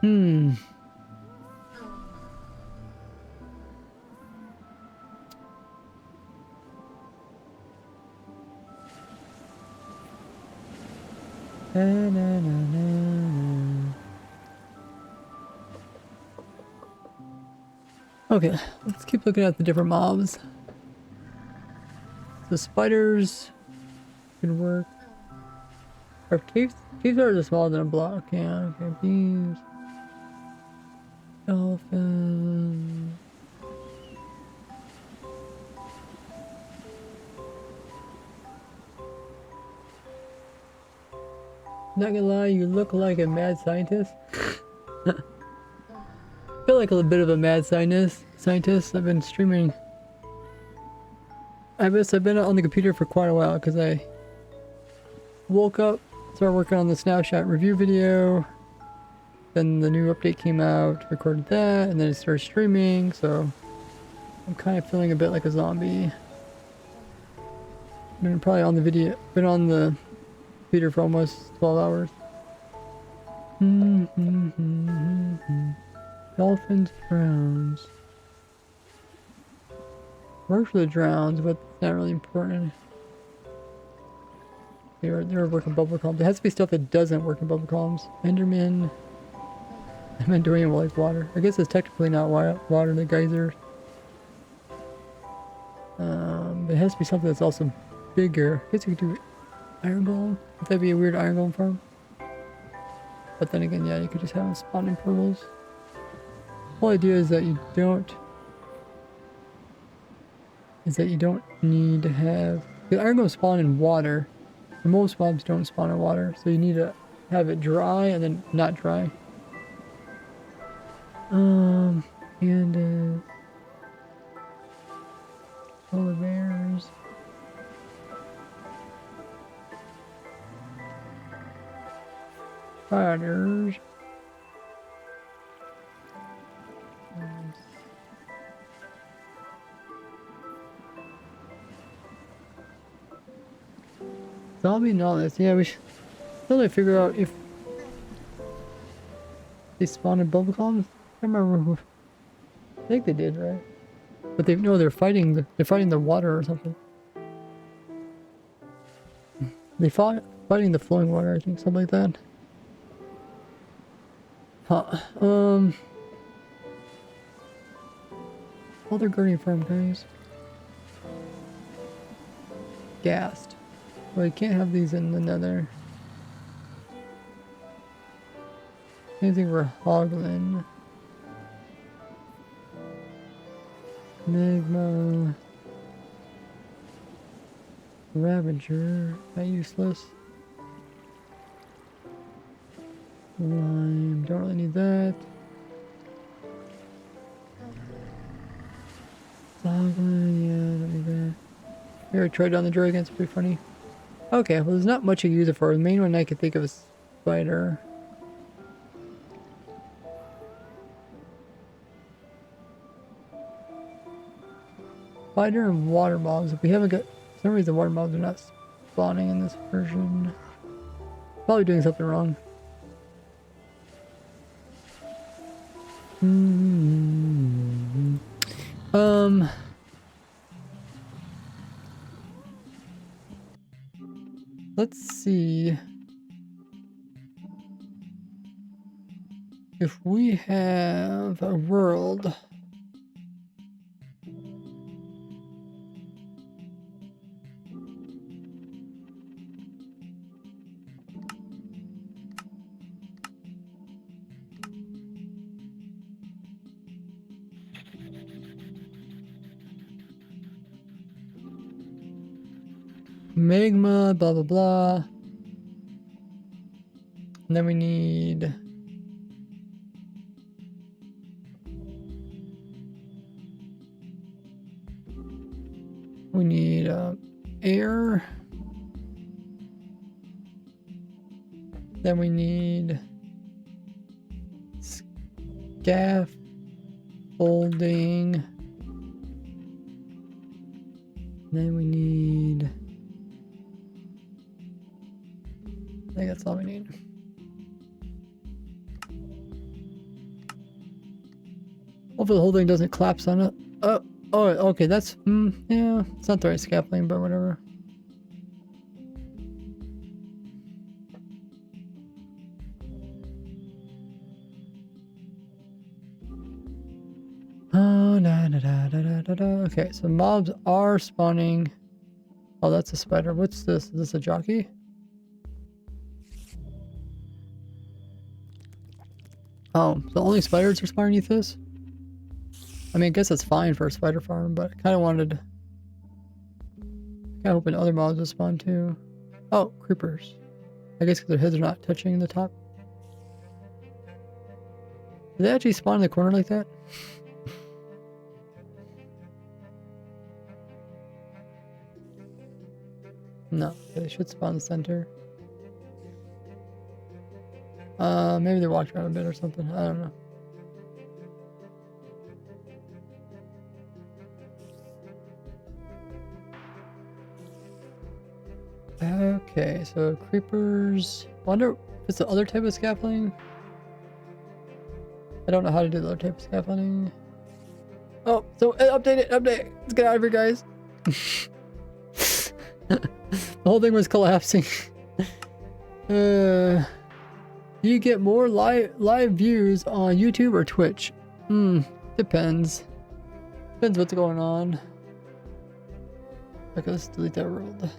Hmm. Na, na, na, na, na. Okay, let's keep looking at the different mobs. The spiders can work. Or caves are just smaller than a block. Yeah, okay. Bees. Dolphins. Not gonna lie, you look like a mad scientist. I feel like a bit of a mad scientist. I've been streaming. I guess I've been on the computer for quite a while because I woke up, started working on the snapshot review video. Then the new update came out, recorded that, and then it started streaming. So I'm kind of feeling a bit like a zombie. Been probably on the been on the computer for almost 12 hours. Dolphins drowns. Works for the drowns, but it's not really important. They're working bubble columns. It has to be stuff that doesn't work in bubble columns. Enderman. I'm not doing it like water. I guess it's technically not water, the geysers. It has to be something that's also bigger. I guess you could do iron golem. Would that be a weird iron golem farm? But then again, yeah, you could just have them spawn in portals. The whole idea is that you don't need to have the iron golems spawn in water. And most mobs don't spawn in water, so you need to have it dry and then not dry. And polar bears. Spiders. Zombie and all this. Yeah, we should really figure out if they spawn in bubble columns. I can't remember who. I think they did, right? But they're fighting the water or something. They fighting the flowing water, I think, something like that. Huh. Other guardian farm guys. Gassed. Well, you can't have these in the nether. Anything for Hoglin. Magma. Ravager. Not useless. Lime. Don't really need that. Hoglin. Yeah, don't need that. Here, I tried down the dragon. It's pretty funny. Okay, well, there's not much I use it for. The main one I could think of is spider. Spider and water mobs. If we haven't got... For some reason, water mobs are not spawning in this version. Probably doing something wrong. Let's see if we have a world. Magma, blah blah blah. And then we need air. Then we need scaffolding. Then we need... I think that's all we need. Hopefully the whole thing doesn't collapse on it. Oh, okay, that's, yeah, it's not the right scaffolding, but whatever. Oh, okay, so mobs are spawning. Oh, that's a spider. What's this? Is this a jockey? Oh, so only spiders are spawning underneath this? I mean, I guess that's fine for a spider farm, but I kind of wanted... I hoping other mobs will spawn too. Oh, creepers. I guess because their heads are not touching the top. Did they actually spawn in the corner like that? No, they should spawn in the center. Maybe they walked around a bit or something. I don't know. Okay, so creepers. Wonder if it's the other type of scaffolding. I don't know how to do the other type of scaffolding. Oh, so update it, update. Let's get out of here, guys. The whole thing was collapsing. Do you get more live views on YouTube or Twitch? Depends. Depends what's going on. Okay, let's delete that world.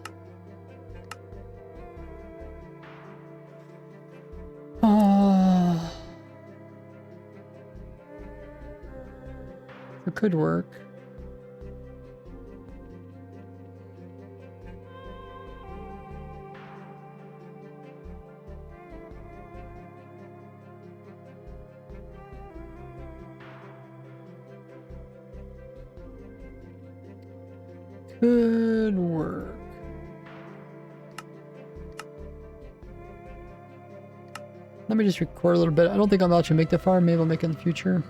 It could work. Could work. Let me just record a little bit. I don't think I'm about to make the farm. Maybe I'll make it in the future.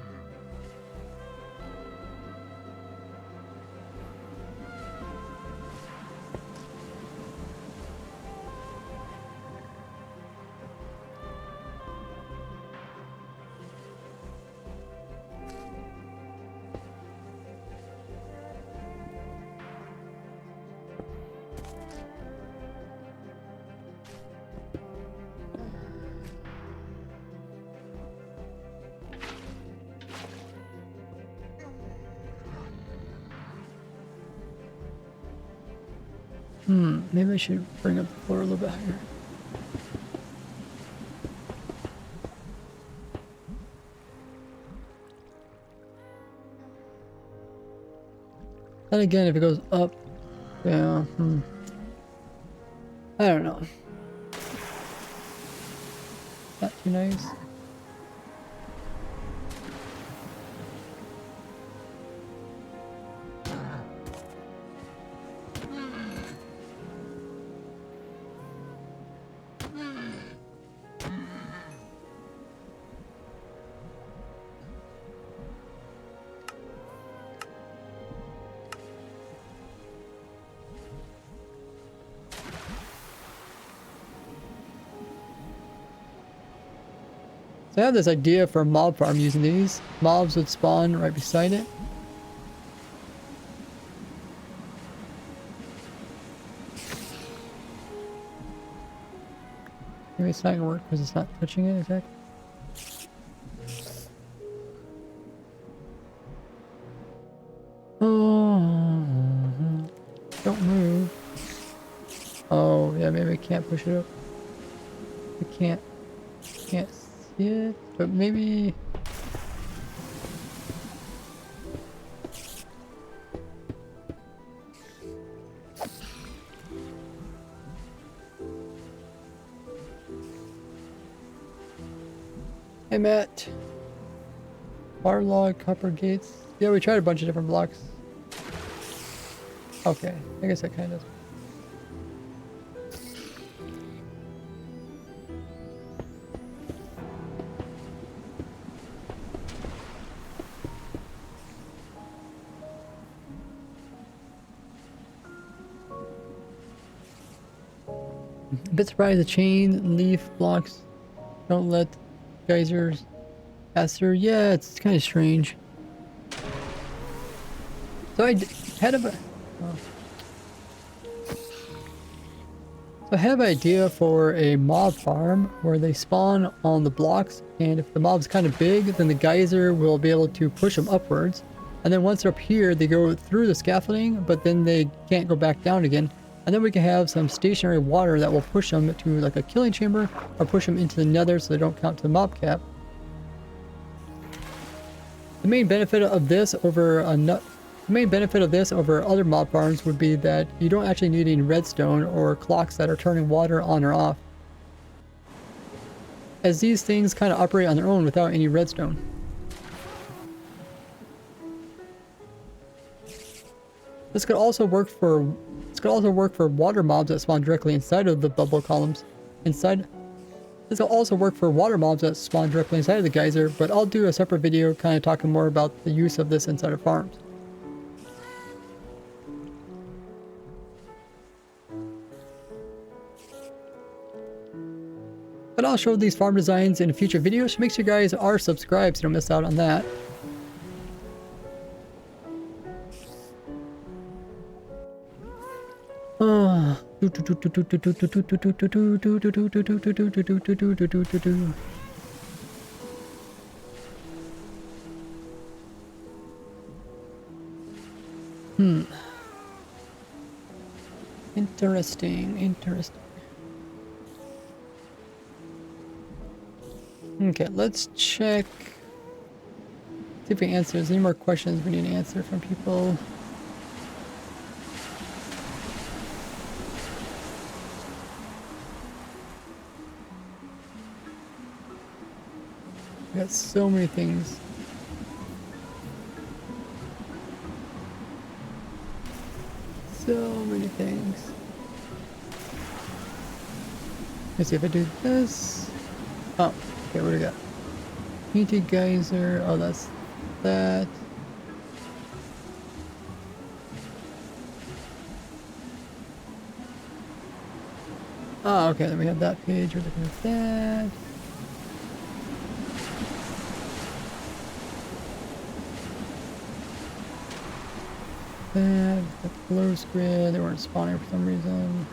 Maybe I should bring up the floor a little bit higher. Then again, if it goes up, yeah, I don't know. Not too nice. So I have this idea for a mob farm using these. Mobs would spawn right beside it. Maybe it's not gonna work because it's not touching it exactly. Oh, don't move. Oh, yeah, maybe I can't push it up. I can't see it, but maybe. Hey, Matt. Bar log, copper gates. Yeah, we tried a bunch of different blocks. Okay, I guess that kind of. A bit surprised the chain and leaf blocks don't let geysers pass through. Yeah, it's kind of strange. So I have an idea for a mob farm where they spawn on the blocks, and if the mob's kind of big, then the geyser will be able to push them upwards. And then once they're up here, they go through the scaffolding, but then they can't go back down again. And then we can have some stationary water that will push them to like a killing chamber, or push them into the nether so they don't count to the mob cap. The main benefit of this over other mob farms would be that you don't actually need any redstone or clocks that are turning water on or off, as these things kind of operate on their own without any redstone. This could also work for water mobs that spawn directly inside of the bubble columns. This will also work for water mobs that spawn directly inside of the geyser, but I'll do a separate video kind of talking more about the use of this inside of farms. But I'll show these farm designs in future videos, so make sure you guys are subscribed so you don't miss out on that. Interesting. Okay, let's check. See if we answer. Any more questions we need to answer from people? We got so many things. So many things. Let's see if I do this. Oh, okay, what do we got? TNT geyser. Oh, that's that. Oh, okay, then we have that page. We're looking at that. That, the glow squid, they weren't spawning for some reason.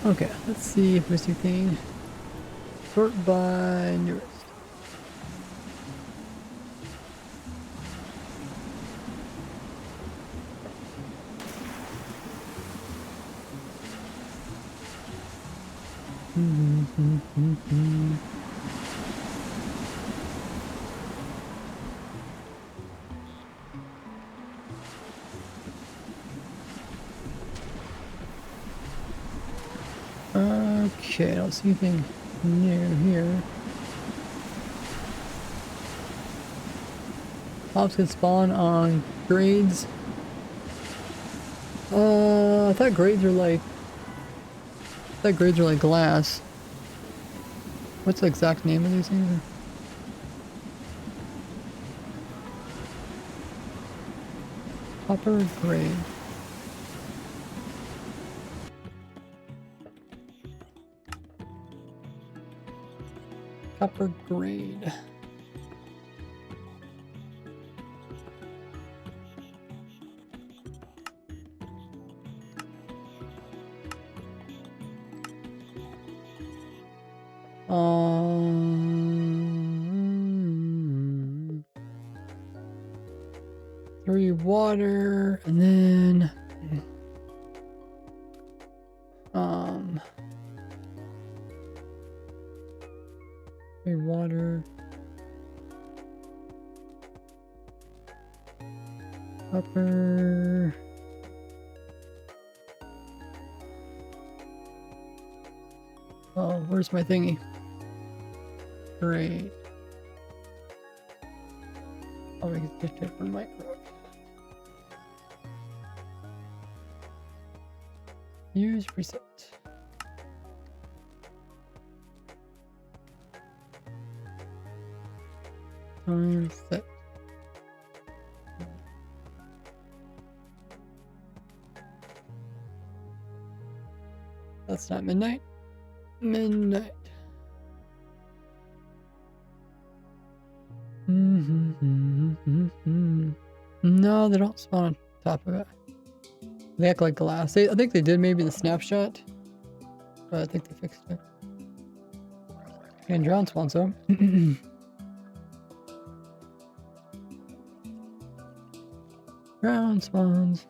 Okay, let's see if there's anything. Sort by newest. Okay, I don't see anything new here. Mobs can spawn on grades. I thought grades are like glass. What's the exact name of these things? Copper grade. Copper grade. Three water, and then three water, copper. Oh, where's my thingy? Great. I'll make it just different micro. Use reset. Time set. That's not midnight. Midnight. No, they don't spawn on top of it. They act like glass. I think they did maybe the snapshot, but I think they fixed it. And drown spawn, so. Drown spawns.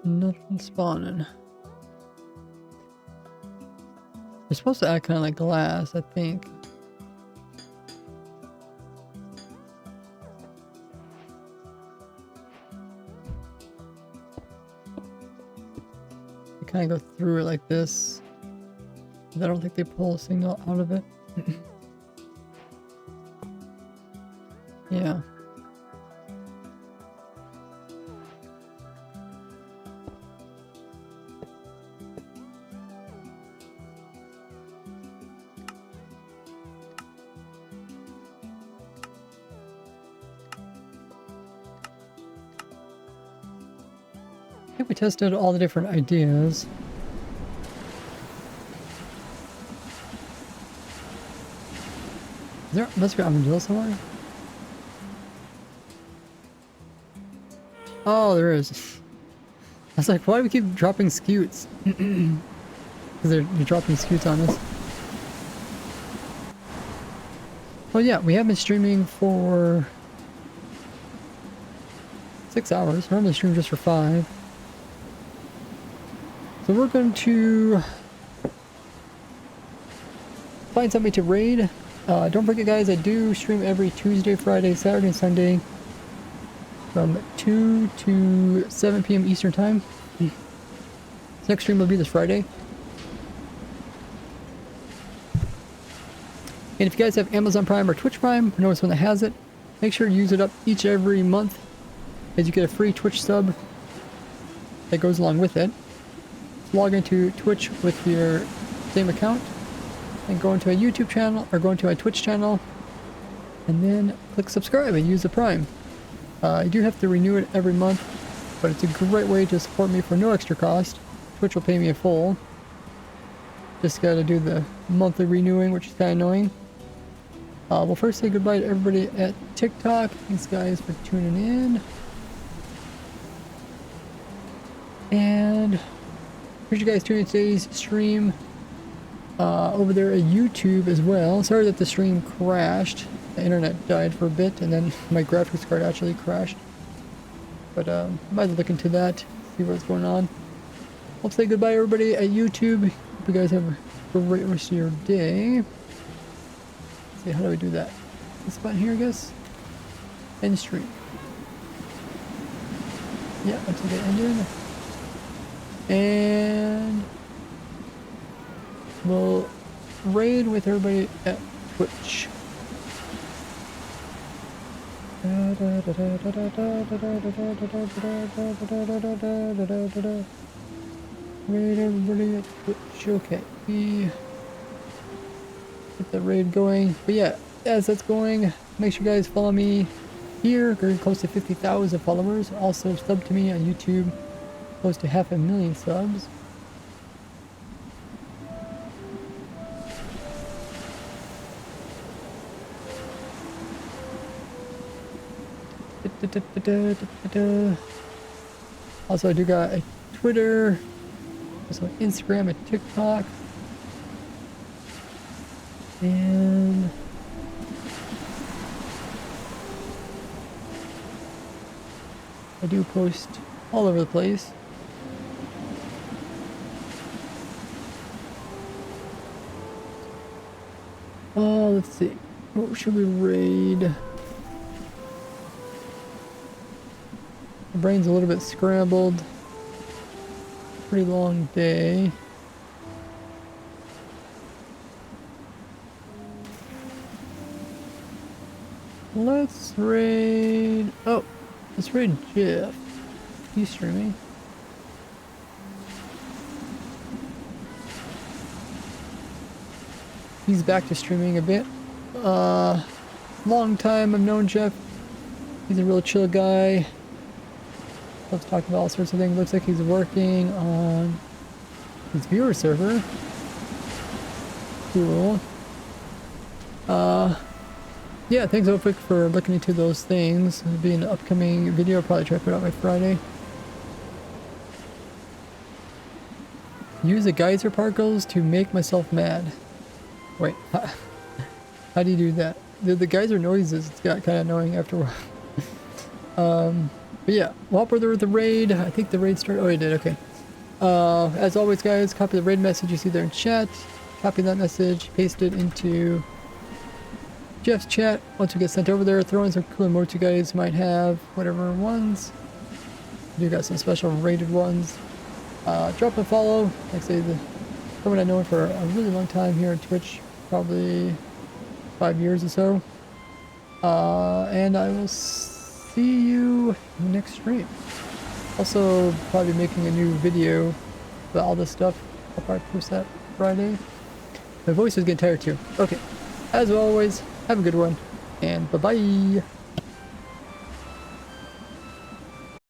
Nothing spawning. They're supposed to act kind of like glass, I think. They kind of go through it like this. I don't think they pull a signal out of it. Yeah. I think we tested all the different ideas. There must be armadillo somewhere. Oh, there is. I was like, why do we keep dropping scutes? Because they're dropping scutes on us. Well, yeah, we have been streaming for 6 hours. Normally stream just for 5. So we're going to find somebody to raid. Don't forget, guys, I do stream every Tuesday, Friday, Saturday, and Sunday from 2 to 7 p.m. Eastern Time. Next stream will be this Friday. And if you guys have Amazon Prime or Twitch Prime, or know someone that has it, make sure to use it up every month, as you get a free Twitch sub that goes along with it. Log into Twitch with your same account and go into a YouTube channel or go into a Twitch channel and then click subscribe and use the Prime. You do have to renew it every month, but it's a great way to support me for no extra cost. Twitch will pay me in full. Just gotta do the monthly renewing, which is kind of annoying. We'll first say goodbye to everybody at TikTok. Thanks, guys, for tuning in. And appreciate you guys tuning in today's stream over there at YouTube as well. Sorry that the stream crashed. The internet died for a bit, and then my graphics card actually crashed. But I might look into that, see what's going on. I'll say goodbye, everybody at YouTube. Hope you guys have a great rest of your day. Let's see, how do we do that? This button here, I guess. End stream. Yeah, let's get ended. And we'll raid with everybody at Twitch. Raid everybody at Twitch. Okay, we get the raid going. But yeah, as that's going, make sure you guys follow me here. We're close to 50,000 followers. Also sub to me on YouTube. Close to 500,000 subs. Also, I do got a Twitter, also Instagram, and TikTok, and I do post all over the place. Let's see. What should we raid? My brain's a little bit scrambled. Pretty long day. Let's raid... Oh, let's raid Jeff. He's streaming. He's back to streaming a bit. Long time I've known Jeff. He's a real chill guy. Loves talking about all sorts of things. Looks like he's working on his viewer server. Cool. Yeah, thanks Ophic for looking into those things. It'll be an upcoming video. I'll probably try to put it out by Friday. Use the geyser particles to make myself mad. Wait, how do you do that? The geyser noises, it's got kind of annoying after a while. But yeah, we'll hop over the raid. I think the raid started. Oh, it did. Okay. As always, guys, copy the raid message you see there in chat. Copy that message, paste it into Jeff's chat. Once we get sent over there, throw in some cool emotes you guys might have, whatever ones. You got some special rated ones. Drop a follow. Like I say, someone I've known for a really long time here on Twitch, probably 5 years or so. And I will see you next stream. Also, probably making a new video about all this stuff. I'll probably post that Friday. My voice is getting tired too. Okay, as always, have a good one, and bye-bye.